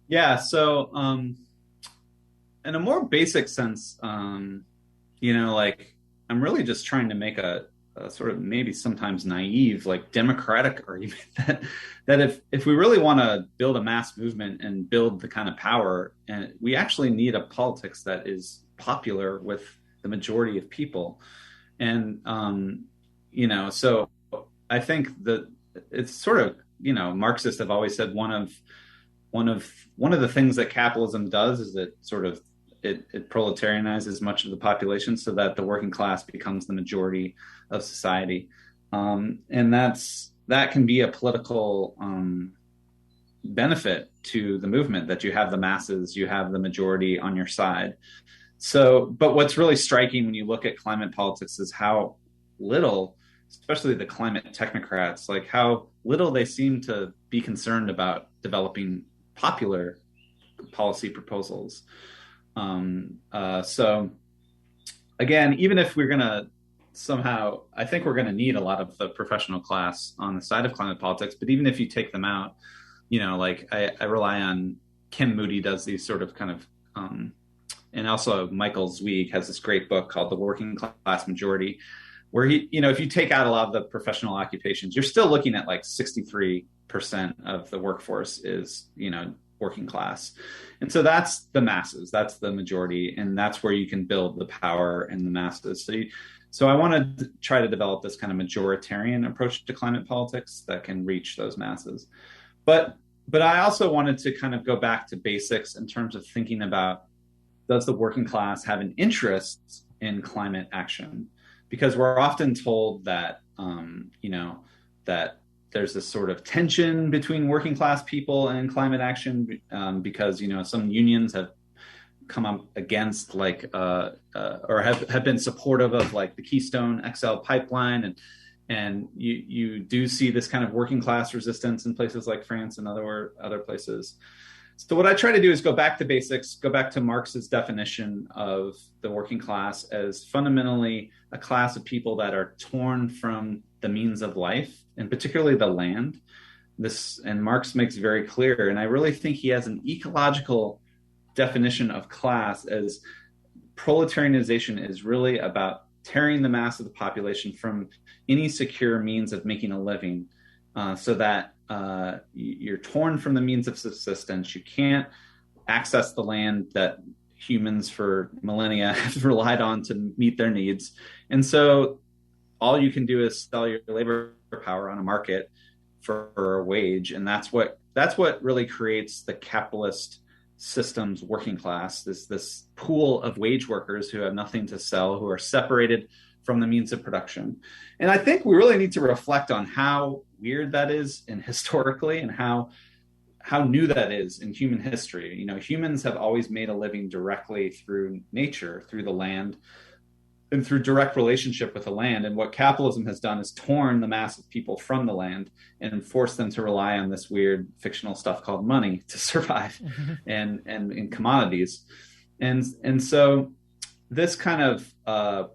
Yeah, so in a more basic sense, like I'm really just trying to make a sort of maybe sometimes naive, like democratic argument that if we really want to build a mass movement and build the kind of power, and we actually need a politics that is popular with the majority of people. And so I think that it's sort of, Marxists have always said one of the things that capitalism does is it sort of it proletarianizes much of the population so that the working class becomes the majority of society. And that can be a political benefit to the movement, that you have the masses, you have the majority on your side. So, but what's really striking when you look at climate politics is how little, especially the climate technocrats, like how little they seem to be concerned about developing popular policy proposals. So again, even if we're going to somehow, I think we're going to need a lot of the professional class on the side of climate politics, but even if you take them out, like I rely on Kim Moody does these sort of kind of, and also Michael Zweig has this great book called The Working Class Majority, where he, if you take out a lot of the professional occupations, you're still looking at like 63% of the workforce is, working class. And so that's the masses, that's the majority, and that's where you can build the power in the masses. So I want to try to develop this kind of majoritarian approach to climate politics that can reach those masses. But I also wanted to kind of go back to basics in terms of thinking about, does the working class have an interest in climate action? Because we're often told that, that there's this sort of tension between working class people and climate action, because, some unions have come up against or have been supportive of like the Keystone XL pipeline. And you do see this kind of working class resistance in places like France and other places. So what I try to do is go back to basics, go back to Marx's definition of the working class as fundamentally a class of people that are torn from the means of life, and particularly the land. And Marx makes very clear, and I really think he has an ecological definition of class as proletarianization is really about tearing the mass of the population from any secure means of making a living, so that you're torn from the means of subsistence. You can't access the land that humans for millennia have relied on to meet their needs. And so all you can do is sell your labor power on a market for a wage. And that's what really creates the capitalist system's working class, this pool of wage workers who have nothing to sell, who are separated from the means of production. And I think we really need to reflect on how weird that is, and historically, and how new that is in human history. Humans have always made a living directly through nature, through the land, and through direct relationship with the land. And what capitalism has done is torn the mass of people from the land and forced them to rely on this weird fictional stuff called money to survive, and in commodities. And so this kind of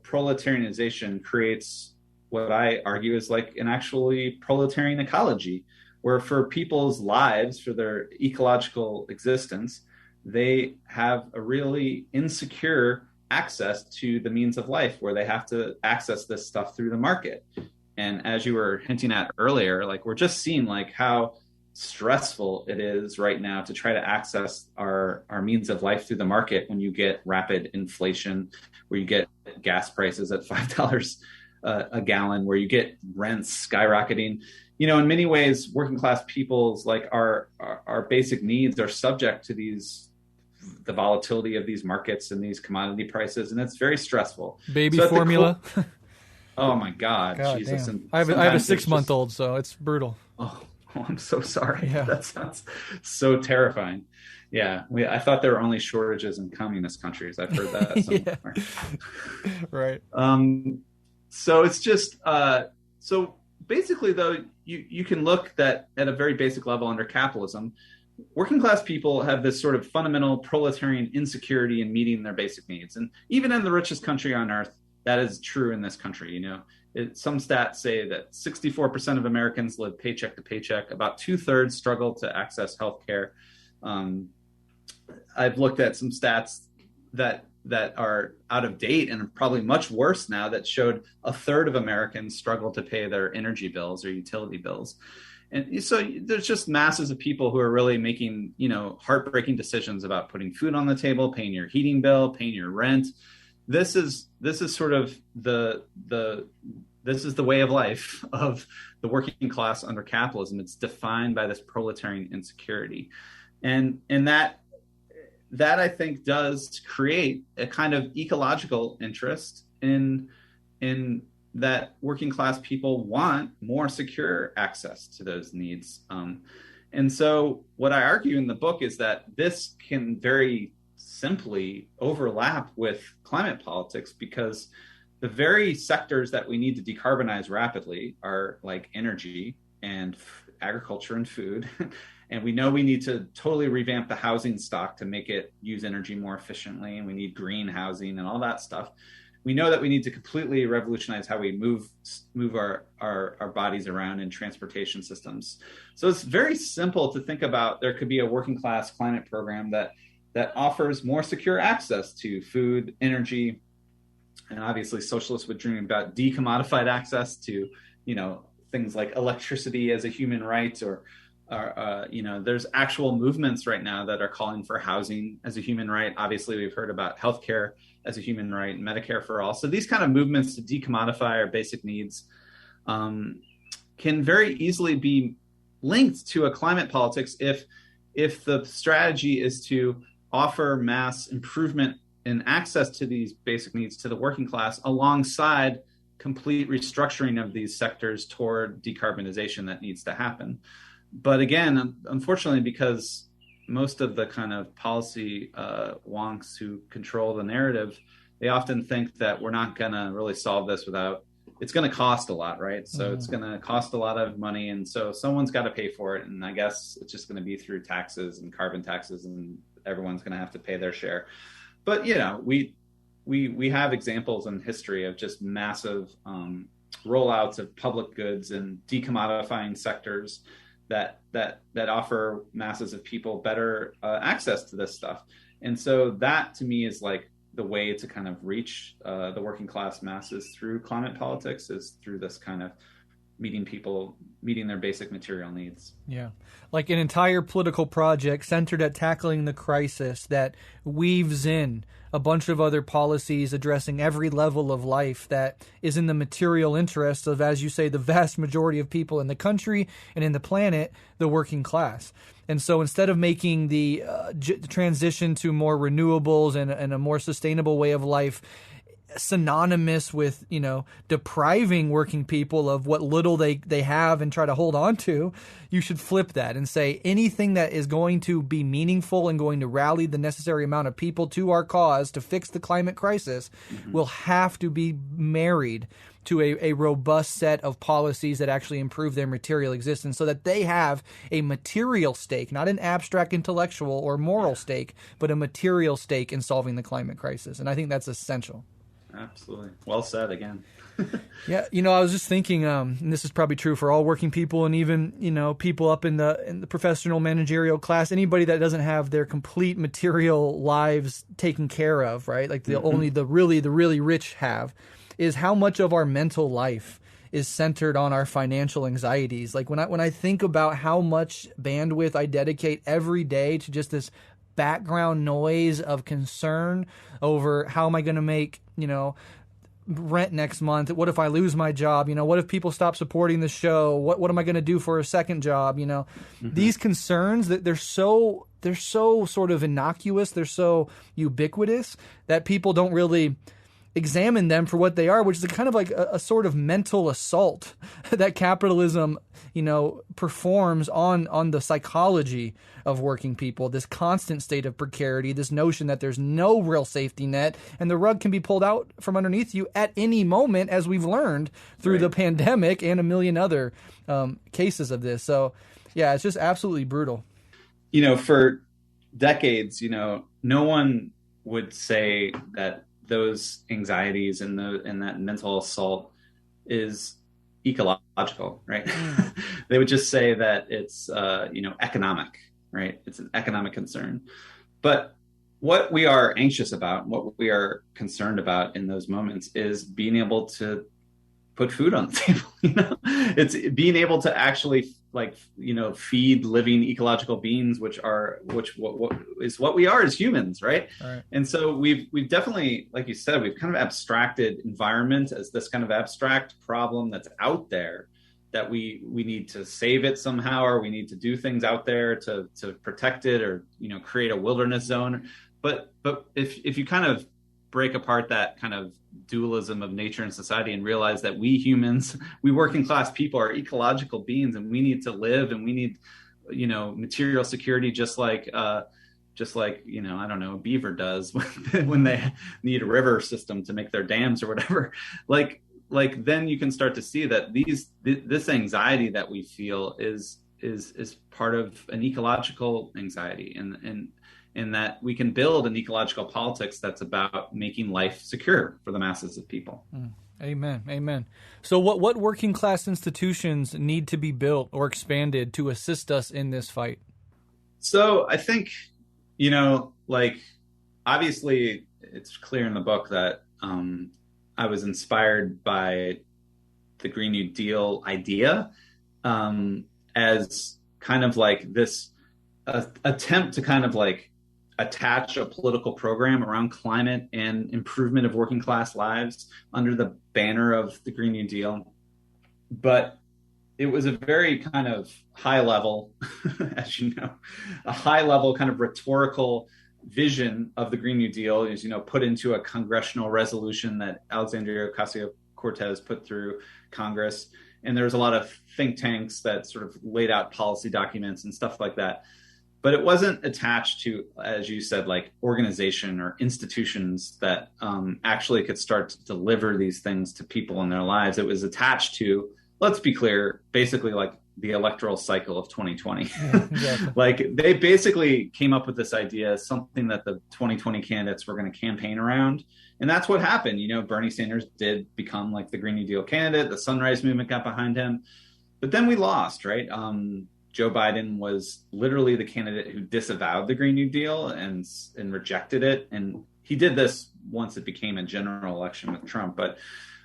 proletarianization creates what I argue is like an actually proletarian ecology, where for people's lives, for their ecological existence, they have a really insecure access to the means of life, where they have to access this stuff through the market. And as you were hinting at earlier, like we're just seeing like how stressful it is right now to try to access our means of life through the market when you get rapid inflation, where you get gas prices at $5 a gallon, where you get rents skyrocketing. In many ways, working class people's like our basic needs are subject to the volatility of these markets and these commodity prices, and it's very stressful. Baby formula. Oh my God, Jesus! And I have a 6-month-old, so it's brutal. Oh, I'm so sorry. Yeah. That sounds so terrifying. Yeah, I thought there were only shortages in communist countries. I've heard that somewhere. Right. So it's just so basically, though, you can look that at a very basic level under capitalism, working class people have this sort of fundamental proletarian insecurity in meeting their basic needs. And even in the richest country on earth, that is true in this country. Some stats say that 64% of Americans live paycheck to paycheck. About 2/3 struggle to access healthcare. I've looked at some stats that that are out of date and probably much worse now, that showed a third of Americans struggle to pay their energy bills or utility bills. And so there's just masses of people who are really making, heartbreaking decisions about putting food on the table, paying your heating bill, paying your rent. This is sort of this is the way of life of the working class under capitalism. It's defined by this proletarian insecurity. And that I think does create a kind of ecological interest in that working class people want more secure access to those needs. And so what I argue in the book is that this can very simply overlap with climate politics, because the very sectors that we need to decarbonize rapidly are like energy and agriculture and food. And we know we need to totally revamp the housing stock to make it use energy more efficiently. And we need green housing and all that stuff. We know that we need to completely revolutionize how we move our bodies around in transportation systems. So it's very simple to think about. There could be a working class climate program that offers more secure access to food, energy, and obviously socialists would dream about decommodified access to, things like electricity as a human right, or there's actual movements right now that are calling for housing as a human right. Obviously, we've heard about healthcare as a human right, Medicare for all. So these kind of movements to decommodify our basic needs can very easily be linked to a climate politics if the strategy is to offer mass improvement in access to these basic needs to the working class alongside complete restructuring of these sectors toward decarbonization that needs to happen. But again, unfortunately, because most of the kind of policy wonks who control the narrative, they often think that we're not going to really solve this without, it's going to cost a lot, right? So it's going to cost a lot of money. And so someone's got to pay for it. And I guess it's just going to be through taxes and carbon taxes, and everyone's going to have to pay their share. But, we have examples in history of just massive rollouts of public goods and decommodifying sectors that offer masses of people better access to this stuff. And so that to me is like the way to kind of reach the working class masses through climate politics, is through this kind of meeting their basic material needs. Yeah. Like an entire political project centered at tackling the crisis that weaves in a bunch of other policies addressing every level of life that is in the material interests of, as you say, the vast majority of people in the country and in the planet, the working class. And so instead of making the transition to more renewables and a more sustainable way of life synonymous with, depriving working people of what little they have and try to hold on to, you should flip that and say anything that is going to be meaningful and going to rally the necessary amount of people to our cause to fix the climate crisis will have to be married to a robust set of policies that actually improve their material existence, so that they have a material stake, not an abstract intellectual or moral stake, but a material stake in solving the climate crisis. And I think that's essential. Absolutely. Well said again. Yeah. I was just thinking, and this is probably true for all working people and even, people up in the professional managerial class, anybody that doesn't have their complete material lives taken care of, right? Like only the really rich have, is how much of our mental life is centered on our financial anxieties. Like when I think about how much bandwidth I dedicate every day to just this background noise of concern over how am I going to make, rent next month? What if I lose my job? What if people stop supporting the show? What am I going to do for a second job? These concerns, that they're so sort of innocuous, they're so ubiquitous that people don't really examine them for what they are, which is kind of like a sort of mental assault that capitalism, performs on the psychology of working people, this constant state of precarity, this notion that there's no real safety net and the rug can be pulled out from underneath you at any moment, as we've learned through the pandemic and a million other cases of this. So, yeah, it's just absolutely brutal. For decades, no one would say that those anxieties and that mental assault is ecological, right? They would just say that it's, economic, right? It's an economic concern. But what we are anxious about, what we are concerned about in those moments is being able to put food on the table. It's being able to actually feed living ecological beings, which what is what we are as humans, right? Right. And so we've definitely, like you said, we've kind of abstracted environment as this kind of abstract problem that's out there, that we need to save it somehow, or we need to do things out there to protect it, or create a wilderness zone. But if you kind of break apart that kind of dualism of nature and society and realize that we humans, we working class people, are ecological beings, and we need to live, and we need material security, just like I don't know, a beaver does when they need a river system to make their dams or whatever. Like then you can start to see that this anxiety that we feel is part of an ecological anxiety, and that we can build an ecological politics that's about making life secure for the masses of people. Amen. So what working class institutions need to be built or expanded to assist us in this fight? So I think, obviously it's clear in the book that I was inspired by the Green New Deal idea as kind of like this attempt to kind of like attach a political program around climate and improvement of working class lives under the banner of the Green New Deal. But it was a very kind of high level, as you know, a high level kind of rhetorical vision of the Green New Deal is, put into a congressional resolution that Alexandria Ocasio-Cortez put through Congress. And there was a lot of think tanks that sort of laid out policy documents and stuff like that. But it wasn't attached to, as you said, like organization or institutions that actually could start to deliver these things to people in their lives. It was attached to, let's be clear, basically like the electoral cycle of 2020. Yeah, exactly. Like they basically came up with this idea, something that the 2020 candidates were going to campaign around. And that's what happened. Bernie Sanders did become like the Green New Deal candidate. The Sunrise Movement got behind him. But then we lost, right? Joe Biden was literally the candidate who disavowed the Green New Deal and rejected it. And he did this once it became a general election with Trump, but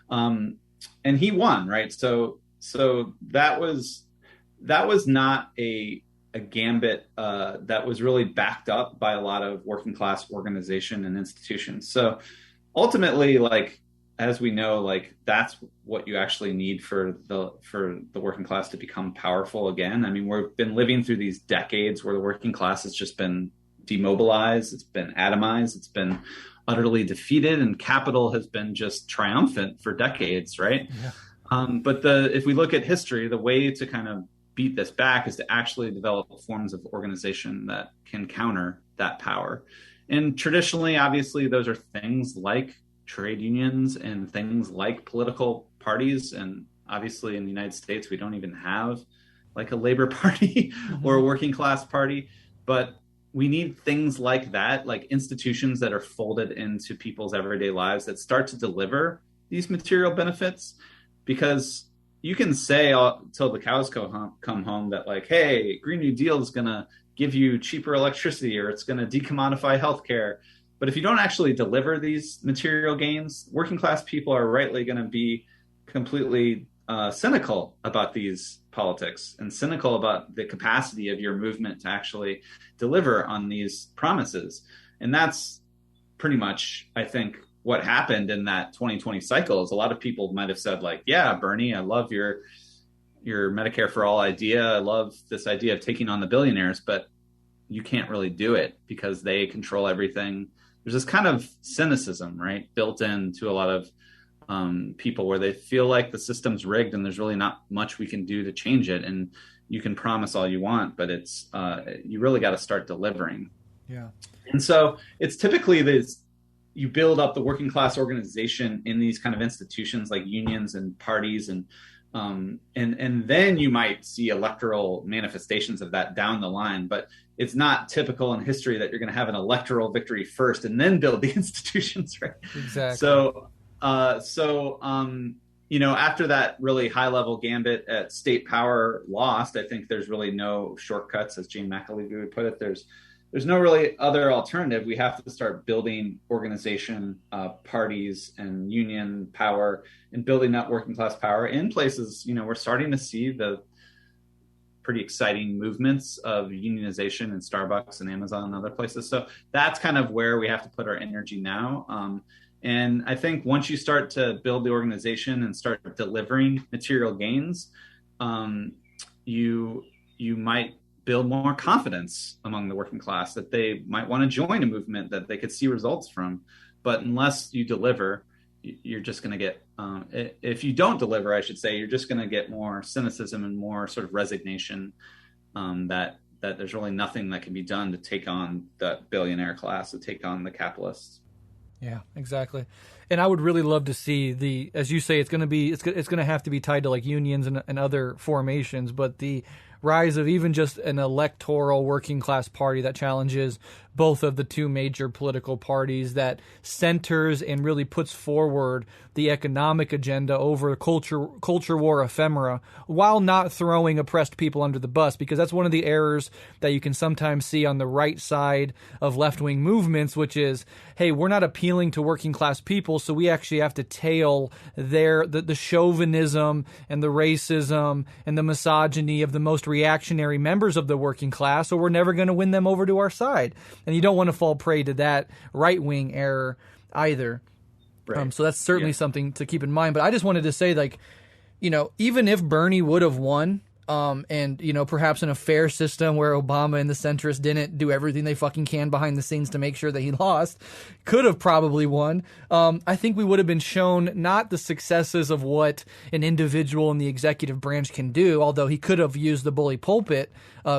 and he won, right? So that was not a gambit that was really backed up by a lot of working class organization and institutions. So ultimately, like, as we know, like that's what you actually need for the working class to become powerful again. I mean, we've been living through these decades where the working class has just been demobilized, it's been atomized, it's been utterly defeated, and capital has been just triumphant for decades, right? Yeah. But if we look at history, the way to kind of beat this back is to actually develop forms of organization that can counter that power. And traditionally, obviously, those are things like trade unions and things like political parties. And obviously in the United States, we don't even have like a labor party or a working class party, but we need things like that, like institutions that are folded into people's everyday lives that start to deliver these material benefits. Because you can say till the cows come home that like, hey, Green New Deal is going to give you cheaper electricity, or it's going to decommodify healthcare. But if you don't actually deliver these material gains, working class people are rightly going to be completely cynical about these politics and cynical about the capacity of your movement to actually deliver on these promises. And that's pretty much, I think, what happened in that 2020 cycle. Is a lot of people might have said like, yeah, Bernie, I love your Medicare for all idea. I love this idea of taking on the billionaires, but you can't really do it because they control everything. There's this kind of cynicism, right, built into a lot of people where they feel like the system's rigged and there's really not much we can do to change it. And you can promise all you want, but it's you really got to start delivering. Yeah. And so it's typically this, you build up the working class organization in these kind of institutions like unions and parties, and then you might see electoral manifestations of that down the line. But it's not typical in history that you're going to have an electoral victory first and then build the institutions, right? Exactly. So after that really high level gambit at state power lost, I think there's really no shortcuts, as Jane McAlevey would put it. there's no really other alternative. We have to start building organization, parties, and union power, and building that working class power in places. We're starting to see the pretty exciting movements of unionization in Starbucks and Amazon and other places. So that's kind of where we have to put our energy now. And I think once you start to build the organization and start delivering material gains, you might build more confidence among the working class that they might want to join a movement that they could see results from. But unless you deliver, you're just going to get, if you don't deliver, I should say, you're just going to get more cynicism and more sort of resignation, that there's really nothing that can be done to take on the billionaire class, to take on the capitalists. Yeah, exactly. And I would really love to see as you say, it's going to have to be tied to like unions and other formations, but the rise of even just an electoral working class party that challenges both of the two major political parties, that centers and really puts forward the economic agenda over culture war ephemera, while not throwing oppressed people under the bus, because that's one of the errors that you can sometimes see on the right side of left-wing movements, which is, hey, we're not appealing to working class people, so we actually have to tail the chauvinism and the racism and the misogyny of the most reactionary members of the working class, or we're never going to win them over to our side. And you don't want to fall prey to that right-wing error either. Right. So that's certainly something to keep in mind. But I just wanted to say, like, even if Bernie would have won, and, perhaps in a fair system where Obama and the centrists didn't do everything they fucking can behind the scenes to make sure that he lost, could have probably won. I think we would have been shown not the successes of what an individual in the executive branch can do, although he could have used the bully pulpit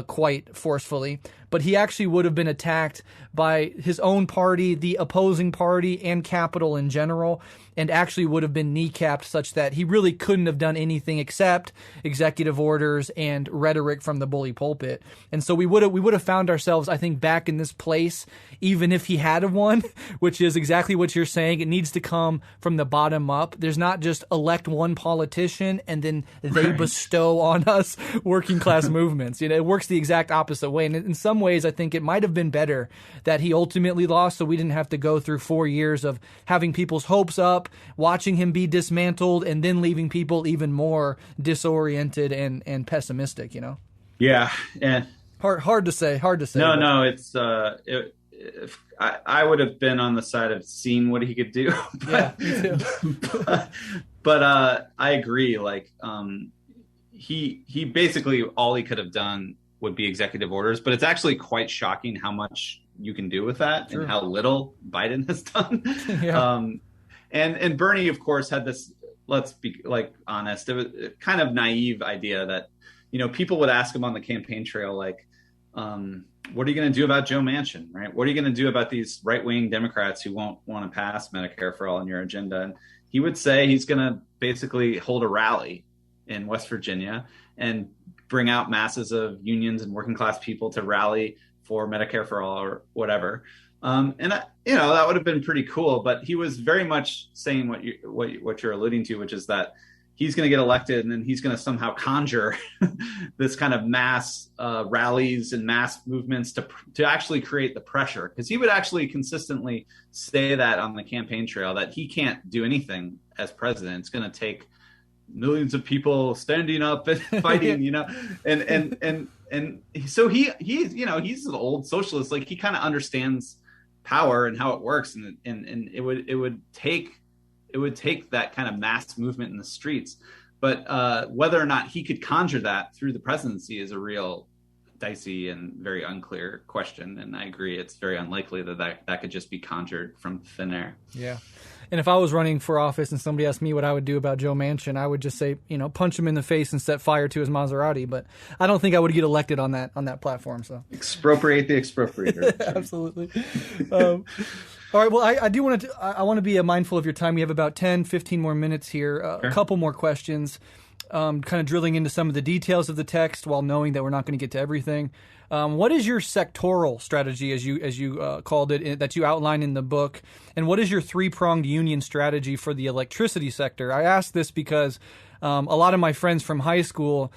quite forcefully, but he actually would have been attacked by his own party, the opposing party, and capital in general, and actually would have been kneecapped such that he really couldn't have done anything except executive orders and rhetoric from the bully pulpit. And so we would have found ourselves, I think, back in this place, even if he had won, which is exactly what you're saying. It needs to come from the bottom up. There's not just elect one politician and then they bestow on us working class movements. It works the exact opposite way. And in some ways, I think it might have been better that he ultimately lost, so we didn't have to go through 4 years of having people's hopes up, watching him be dismantled, and then leaving people even more disoriented and pessimistic, Yeah. And hard to say. No, it's I would have been on the side of seeing what he could do. But, yeah, me too. but I agree. Like, he basically, all he could have done would be executive orders, but it's actually quite shocking how much you can do with that. Sure. And how little Biden has done. Yeah. And Bernie, of course, had this, let's be honest, it was a kind of naive idea that, people would ask him on the campaign trail, like, what are you going to do about Joe Manchin, right? What are you going to do about these right-wing Democrats who won't want to pass Medicare for all on your agenda? And he would say he's going to basically hold a rally in West Virginia and bring out masses of unions and working class people to rally for Medicare for all or whatever. And that would have been pretty cool, but he was very much saying what you're alluding to, which is that he's going to get elected and then he's going to somehow conjure this kind of mass rallies and mass movements to actually create the pressure. Because he would actually consistently say that on the campaign trail, that he can't do anything as president. It's going to take millions of people standing up and fighting, and so he's an old socialist. Like, he kind of understands power and how it works, and it would take that kind of mass movement in the streets. But whether or not he could conjure that through the presidency is a real dicey and very unclear question. And I agree, it's very unlikely that could just be conjured from thin air. Yeah. And if I was running for office and somebody asked me what I would do about Joe Manchin, I would just say, punch him in the face and set fire to his Maserati. But I don't think I would get elected on that platform. So expropriate the expropriator. Absolutely. All right. Well, I want to be mindful of your time. We have about 10, 15 more minutes here. Sure. A couple more questions, kind of drilling into some of the details of the text while knowing that we're not going to get to everything. What is your sectoral strategy, as you called it, that you outline in the book? And what is your three-pronged union strategy for the electricity sector? I ask this because a lot of my friends from high school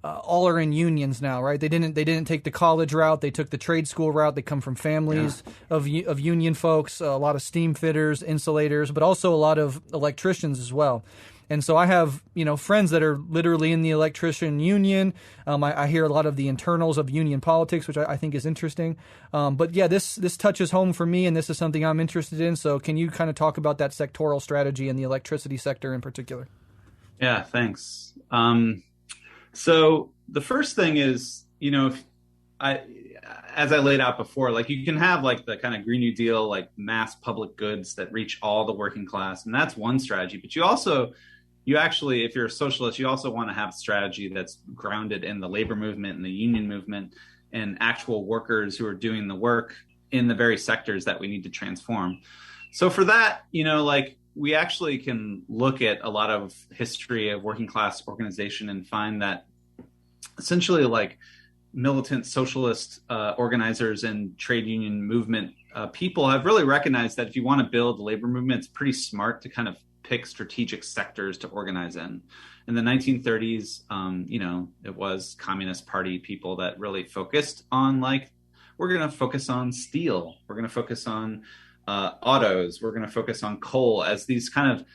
all are in unions now, right? They didn't take the college route. They took the trade school route. They come from families of union folks, a lot of steam fitters, insulators, but also a lot of electricians as well. And so I have, friends that are literally in the electrician union. I hear a lot of the internals of union politics, which I think is interesting. But yeah, this touches home for me, and this is something I'm interested in. So can you kind of talk about that sectoral strategy in the electricity sector in particular? Yeah, thanks. So the first thing is, as I laid out before, like you can have like the kind of Green New Deal, like mass public goods that reach all the working class. And that's one strategy. But you actually, if you're a socialist, you also want to have a strategy that's grounded in the labor movement and the union movement and actual workers who are doing the work in the very sectors that we need to transform. So for that, we actually can look at a lot of history of working class organization and find that essentially like militant socialist organizers and trade union movement people have really recognized that if you want to build the labor movement, it's pretty smart to kind of pick strategic sectors to organize in. In the 1930s, it was Communist Party people that really focused on we're going to focus on steel. We're going to focus on autos. We're going to focus on coal as these kind of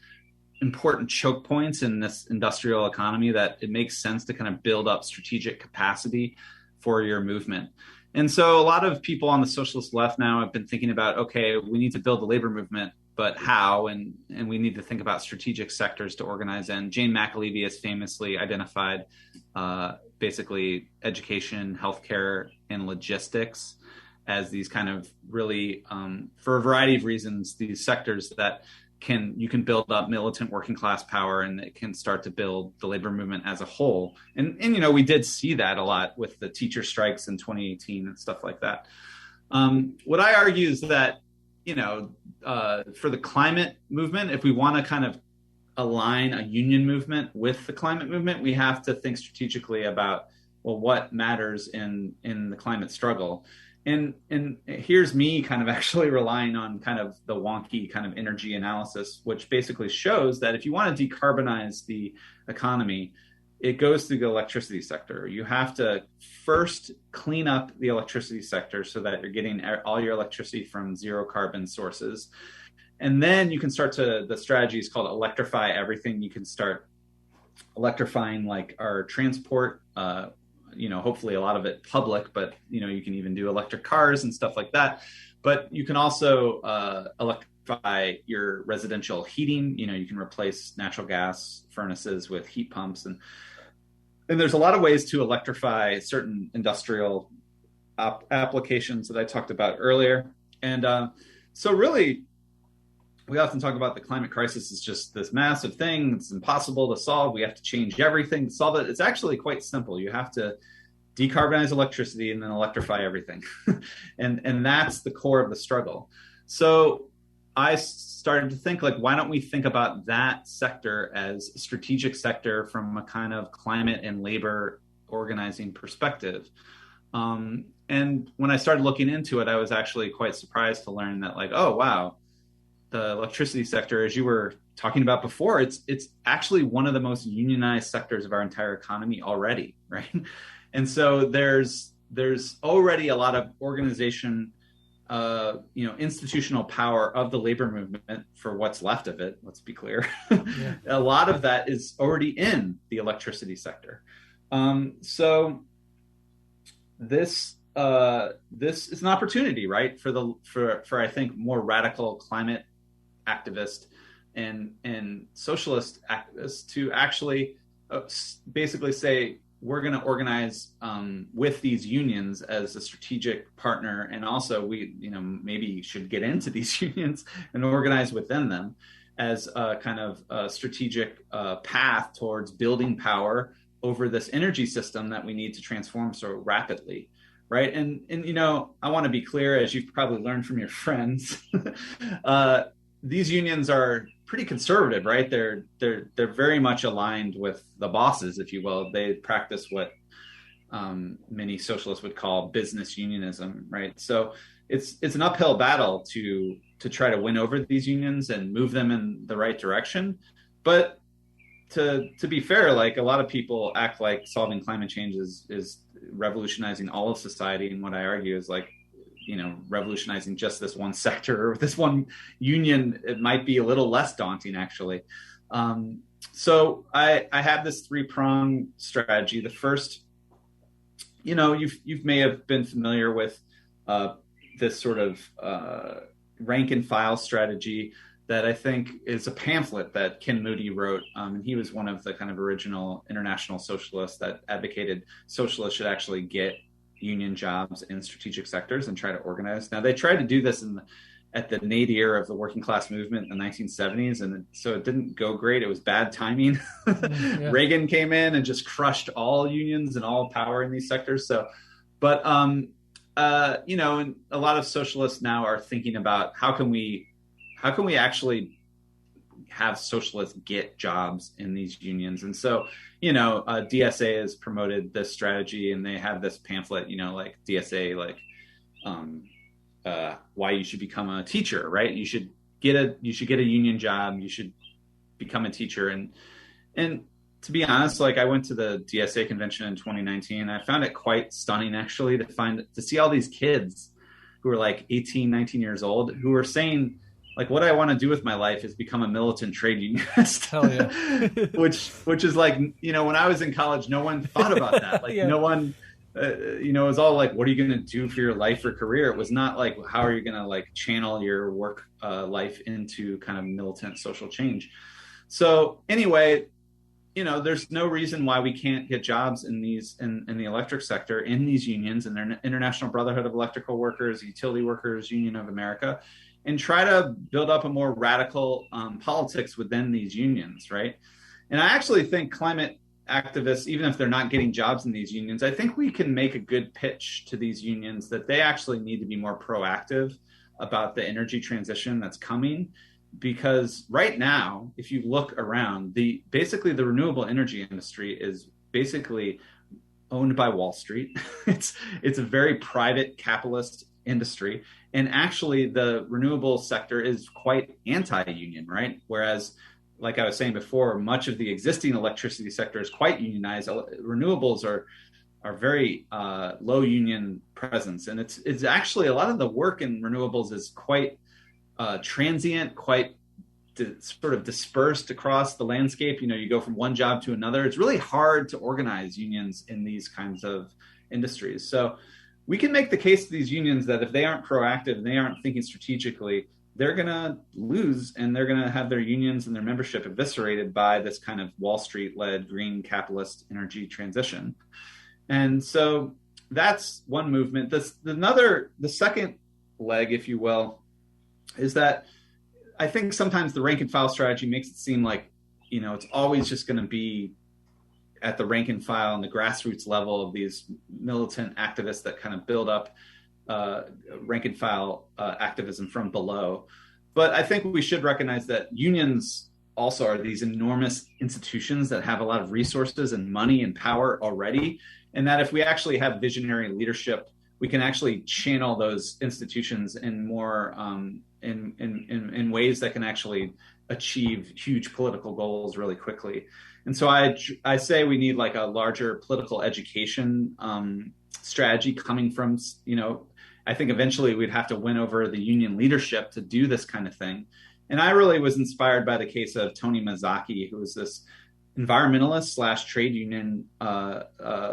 important choke points in this industrial economy that it makes sense to kind of build up strategic capacity for your movement. And so a lot of people on the socialist left now have been thinking about, okay, we need to build the labor movement, but how? And we need to think about strategic sectors to organize in. Jane McAlevey has famously identified basically education, healthcare, and logistics as these kind of really, for a variety of reasons, these sectors that you can build up militant working class power, and it can start to build the labor movement as a whole. And we did see that a lot with the teacher strikes in 2018 and stuff like that. What I argue is that, for the climate movement, if we want to kind of align a union movement with the climate movement, we have to think strategically about, well, what matters in the climate struggle. And here's me kind of actually relying on kind of the wonky kind of energy analysis, which basically shows that if you want to decarbonize the economy, it goes through the electricity sector. You have to first clean up the electricity sector so that you're getting all your electricity from zero carbon sources. And then you can the strategy is called electrify everything. You can start electrifying like our transport, hopefully a lot of it public, but, you can even do electric cars and stuff like that. But you can also electrify your residential heating. You can replace natural gas furnaces with heat pumps. And there's a lot of ways to electrify certain industrial applications that I talked about earlier. And so really, we often talk about the climate crisis as just this massive thing. It's impossible to solve. We have to change everything to solve it. It's actually quite simple. You have to decarbonize electricity and then electrify everything. and that's the core of the struggle. So I started to think, why don't we think about that sector as a strategic sector from a kind of climate and labor organizing perspective? And when I started looking into it, I was actually quite surprised to learn that, oh, wow, the electricity sector, as you were talking about before, it's actually one of the most unionized sectors of our entire economy already, right? And so there's already a lot of organization, institutional power of the labor movement for what's left of it. Let's be clear. Yeah. A lot of that is already in the electricity sector. So this is an opportunity, right, for I think more radical climate activists and socialist activists to actually basically say, we're going to organize with these unions as a strategic partner, and also we maybe should get into these unions and organize within them as a kind of a strategic path towards building power over this energy system that we need to transform so rapidly. Right. And I want to be clear, as you've probably learned from your friends, these unions are pretty conservative, right? They're very much aligned with the bosses, if you will. They practice what many socialists would call business unionism, right? So it's an uphill battle to try to win over these unions and move them in the right direction. But to be fair, like a lot of people act like solving climate change is revolutionizing all of society, and what I argue is like, revolutionizing just this one sector or this one union, it might be a little less daunting actually. So I have this three-pronged strategy. The first, you may have been familiar with this sort of rank and file strategy that I think is a pamphlet that Ken Moody wrote. And he was one of the kind of original international socialists that advocated socialists should actually get union jobs in strategic sectors and try to organize. Now, they tried to do this at the nadir of the working class movement in the 1970s. And so it didn't go great. It was bad timing. Yeah. Reagan came in and just crushed all unions and all power in these sectors. But and a lot of socialists now are thinking about how can we actually have socialists get jobs in these unions. And so, DSA has promoted this strategy, and they have this pamphlet, like DSA, like why you should become a teacher, right? You should get a union job. You should become a teacher. And to be honest, like I went to the DSA convention in 2019. I found it quite stunning actually to see all these kids who are like 18, 19 years old who are saying, like, what I want to do with my life is become a militant trade unionist. Hell yeah. which is like, when I was in college, no one thought about that. Like no one, it was all like, what are you going to do for your life or career? It was not like, how are you going to like channel your work life into kind of militant social change? So anyway, there's no reason why we can't get jobs in the electric sector, in these unions, in their International Brotherhood of Electrical Workers, Utility Workers Union of America, and try to build up a more radical politics within these unions, right? And I actually think climate activists, even if they're not getting jobs in these unions, I think we can make a good pitch to these unions that they actually need to be more proactive about the energy transition that's coming. Because right now, if you look around, basically the renewable energy industry is basically owned by Wall Street. It's a very private capitalist industry. And actually the renewable sector is quite anti-union, right? Whereas, like I was saying before, much of the existing electricity sector is quite unionized. Renewables are very low union presence. And it's actually a lot of the work in renewables is quite transient, quite sort of dispersed across the landscape. You go from one job to another. It's really hard to organize unions in these kinds of industries. So we can make the case to these unions that if they aren't proactive and they aren't thinking strategically, they're going to lose, and they're going to have their unions and their membership eviscerated by this kind of Wall Street-led green capitalist energy transition. And so that's one movement. The second leg, if you will, is that I think sometimes the rank and file strategy makes it seem like, it's always just going to be at the rank and file and the grassroots level of these militant activists that kind of build up rank and file activism from below. But I think we should recognize that unions also are these enormous institutions that have a lot of resources and money and power already. And that if we actually have visionary leadership, we can actually channel those institutions in more in ways that can actually achieve huge political goals really quickly. And so I say we need like a larger political education strategy coming from, I think eventually we'd have to win over the union leadership to do this kind of thing. And I really was inspired by the case of Tony Mazzocchi, who was this environmentalist / trade union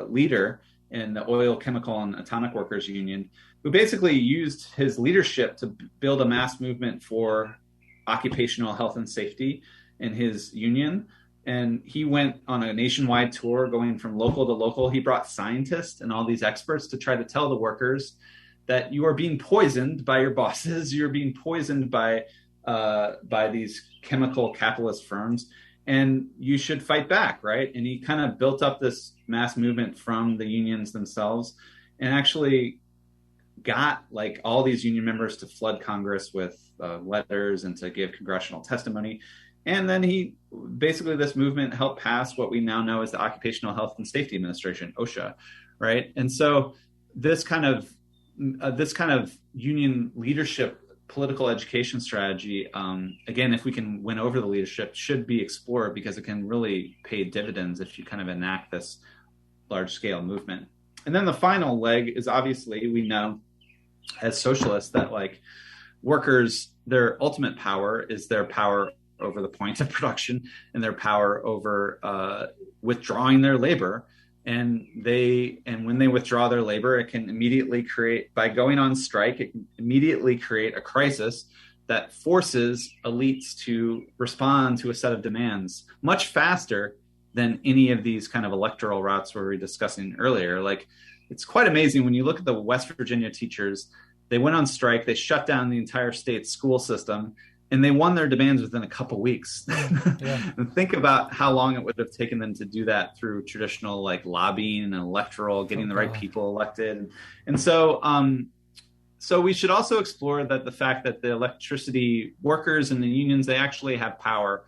leader in the Oil, Chemical, and Atomic Workers Union, who basically used his leadership to build a mass movement for occupational health and safety in his union. And he went on a nationwide tour going from local to local. He brought scientists and all these experts to try to tell the workers that you are being poisoned by your bosses. You're being poisoned by these chemical capitalist firms, and you should fight back, right? And he kind of built up this mass movement from the unions themselves, and actually got like all these union members to flood Congress with letters and to give congressional testimony. And then this movement helped pass what we now know as the Occupational Health and Safety Administration, OSHA, right? And so this kind of union leadership political education strategy, again, if we can win over the leadership, should be explored because it can really pay dividends if you kind of enact this large-scale movement. And then the final leg is, obviously, we know as socialists that like workers, their ultimate power is their power over the point of production and their power over withdrawing their labor. And when they withdraw their labor, it can immediately create, by going on strike, it can immediately create a crisis that forces elites to respond to a set of demands much faster than any of these kind of electoral routes we were discussing earlier. Like, it's quite amazing when you look at the West Virginia teachers. They went on strike, they shut down the entire state school system, and they won their demands within a couple weeks. Yeah. And think about how long it would have taken them to do that through traditional like lobbying and electoral, getting the right people elected. And so we should also explore that the fact that the electricity workers and the unions, they actually have power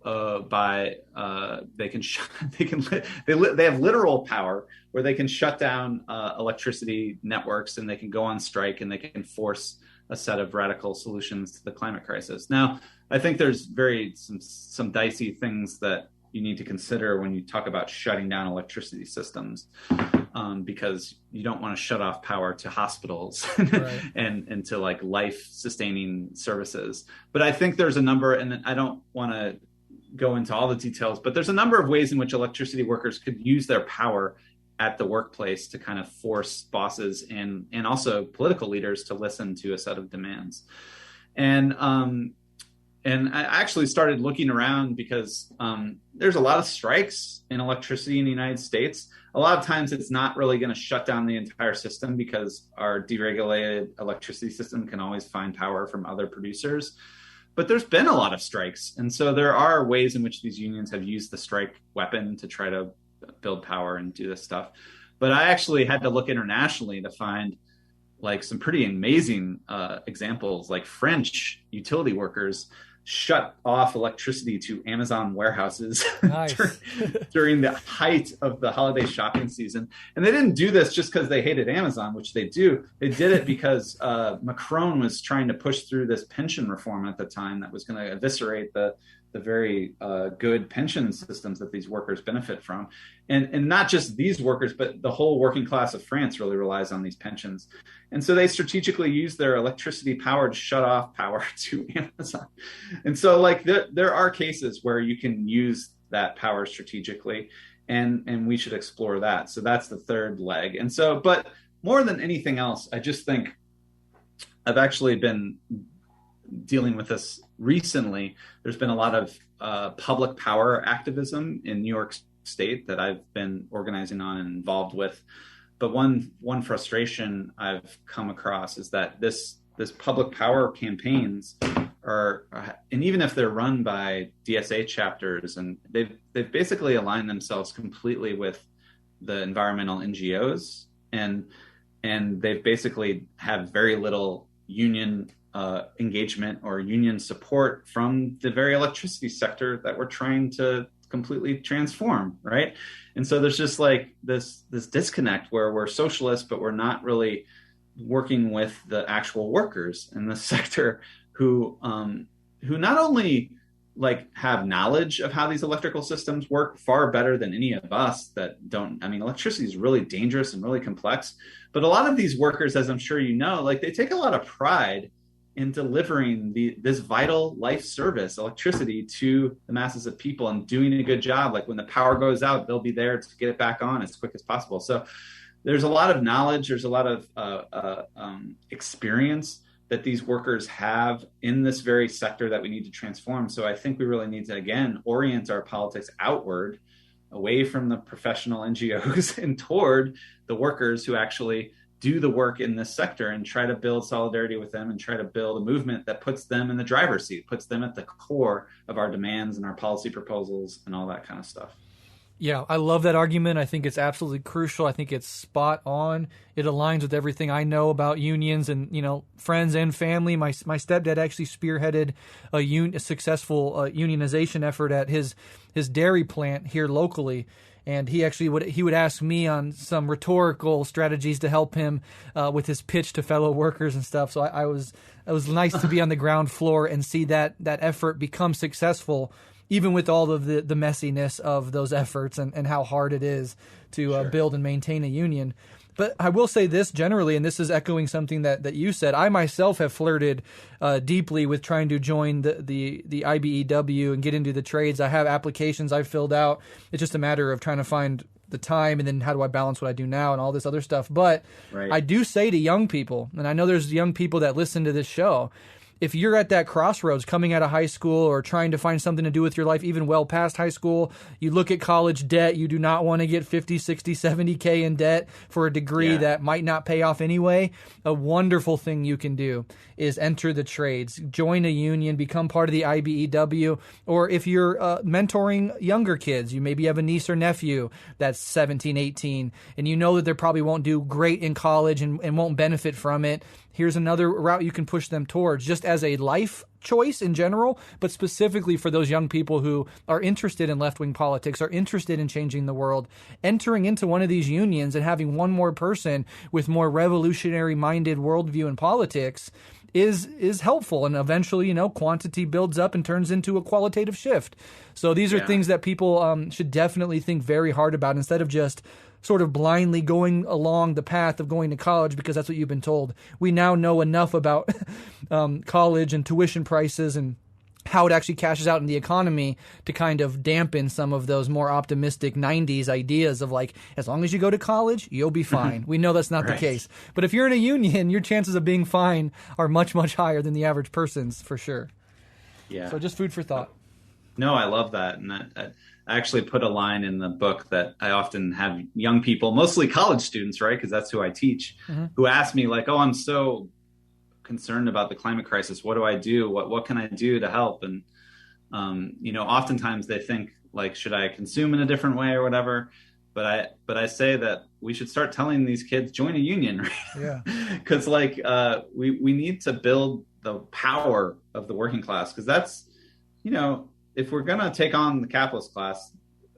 they have literal power where they can shut down electricity networks, and they can go on strike, and they can force a set of radical solutions to the climate crisis. Now, I think there's some dicey things that you need to consider when you talk about shutting down electricity systems, because you don't want to shut off power to hospitals right. and to like life-sustaining services. But I think there's a number, and I don't want to go into all the details, but there's a number of ways in which electricity workers could use their power at the workplace to kind of force bosses and also political leaders to listen to a set of demands. And I actually started looking around because there's a lot of strikes in electricity in the United States. A lot of times it's not really going to shut down the entire system because our deregulated electricity system can always find power from other producers. But there's been a lot of strikes. And so there are ways in which these unions have used the strike weapon to try to build power and do this stuff. But I actually had to look internationally to find like some pretty amazing examples, like French utility workers shut off electricity to Amazon warehouses nice. during the height of the holiday shopping season. And they didn't do this just because they hated Amazon, which they do. They did it because Macron was trying to push through this pension reform at the time that was going to eviscerate the very good pension systems that these workers benefit from. And not just these workers, but the whole working class of France really relies on these pensions. And so they strategically use their electricity power to shut off power to Amazon. And so like there are cases where you can use that power strategically, and we should explore that. So that's the third leg. And so, but more than anything else, I just think I've actually been dealing with this recently. There's been a lot of public power activism in New York State that I've been organizing on and involved with. But one frustration I've come across is that this public power campaigns are, and even if they're run by DSA chapters, and they've basically aligned themselves completely with the environmental NGOs, and they've basically have very little union engagement or union support from the very electricity sector that we're trying to completely transform, right? And so there's just like this disconnect where we're socialists, but we're not really working with the actual workers in the sector who not only like have knowledge of how these electrical systems work far better than any of us that don't. I mean, electricity is really dangerous and really complex, but a lot of these workers, as I'm sure you know, like they take a lot of pride in delivering this vital life service, electricity, to the masses of people and doing a good job. Like when the power goes out, they'll be there to get it back on as quick as possible. So there's a lot of knowledge, there's a lot of experience that these workers have in this very sector that we need to transform. So I think we really need to, again, orient our politics outward, away from the professional NGOs and toward the workers who actually do the work in this sector, and try to build solidarity with them and try to build a movement that puts them in the driver's seat, puts them at the core of our demands and our policy proposals and all that kind of stuff. Yeah, I love that argument. I think it's absolutely crucial. I think it's spot on. It aligns with everything I know about unions and, friends and family. My stepdad actually spearheaded a successful unionization effort at his dairy plant here locally. And he actually would ask me on some rhetorical strategies to help him with his pitch to fellow workers and stuff. So it was nice to be on the ground floor and see that effort become successful, even with all of the messiness of those efforts and how hard it is to build and maintain a union. But I will say this generally, and this is echoing something that you said. I myself have flirted deeply with trying to join the IBEW and get into the trades. I have applications I've filled out. It's just a matter of trying to find the time, and then how do I balance what I do now and all this other stuff. But I do say to young people, and I know there's young people that listen to this show, if you're at that crossroads coming out of high school or trying to find something to do with your life, even well past high school, you look at college debt, you do not want to get 50, 60, 70K in debt for a degree that might not pay off anyway, a wonderful thing you can do is enter the trades, join a union, become part of the IBEW, or if you're mentoring younger kids, you maybe have a niece or nephew that's 17, 18, and you know that they probably won't do great in college and won't benefit from it. Here's another route you can push them towards, just as a life choice in general, but specifically for those young people who are interested in left-wing politics, are interested in changing the world. Entering into one of these unions and having one more person with more revolutionary-minded worldview in politics is helpful, and eventually, quantity builds up and turns into a qualitative shift. So these are things that people should definitely think very hard about, instead of just sort of blindly going along the path of going to college because that's what you've been told. We now know enough about college and tuition prices and how it actually cashes out in the economy to kind of dampen some of those more optimistic 90s ideas of like, as long as you go to college, you'll be fine. We know that's not the case. But if you're in a union, your chances of being fine are much, much higher than the average person's, for sure. Yeah. So just food for thought. No, I love that. And I actually put a line in the book that I often have young people, mostly college students, right, because that's who I teach, who ask me like, oh, I'm so concerned about the climate crisis. What do I do? What can I do to help? And, oftentimes they think like, should I consume in a different way or whatever? But I say that we should start telling these kids, join a union, right? Yeah. Because we need to build the power of the working class, because that's, if we're going to take on the capitalist class,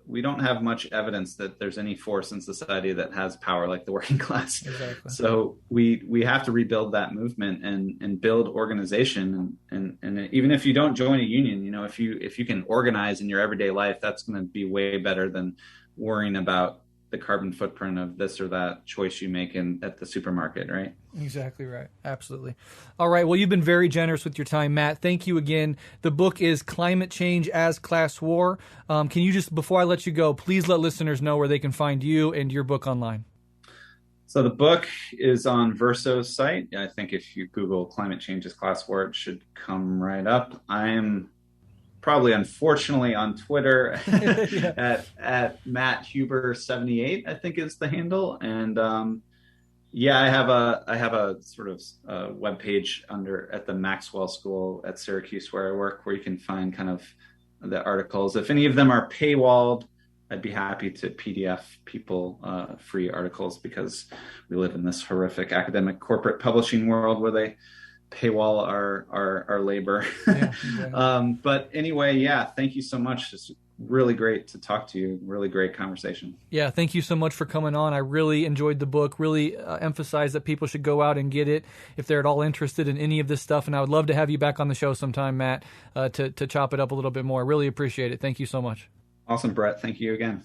we don't have much evidence that there's any force in society that has power like the working class. Exactly. So we have to rebuild that movement and build organization. And even if you don't join a union, if you can organize in your everyday life, that's going to be way better than worrying about the carbon footprint of this or that choice you make at the supermarket, right? Exactly right. Absolutely. All right. Well, you've been very generous with your time, Matt. Thank you again. The book is Climate Change as Class War. Can you just, before I let you go, please let listeners know where they can find you and your book online? So the book is on Verso's site. I think if you Google Climate Change as Class War, it should come right up. I'm probably, unfortunately, on Twitter at Matt Huber 78, I think is the handle. And I have a sort of web page at the Maxwell School at Syracuse where I work, where you can find kind of the articles. If any of them are paywalled, I'd be happy to PDF people free articles, because we live in this horrific academic corporate publishing world where they paywall our labor. Yeah, exactly. But anyway, thank you so much. It's really great to talk to you. Really great conversation. Yeah, thank you so much for coming on. I really enjoyed the book, really emphasize that people should go out and get it if they're at all interested in any of this stuff. And I would love to have you back on the show sometime, Matt, to chop it up a little bit more. Really appreciate it. Thank you so much. Awesome, Brett. Thank you again.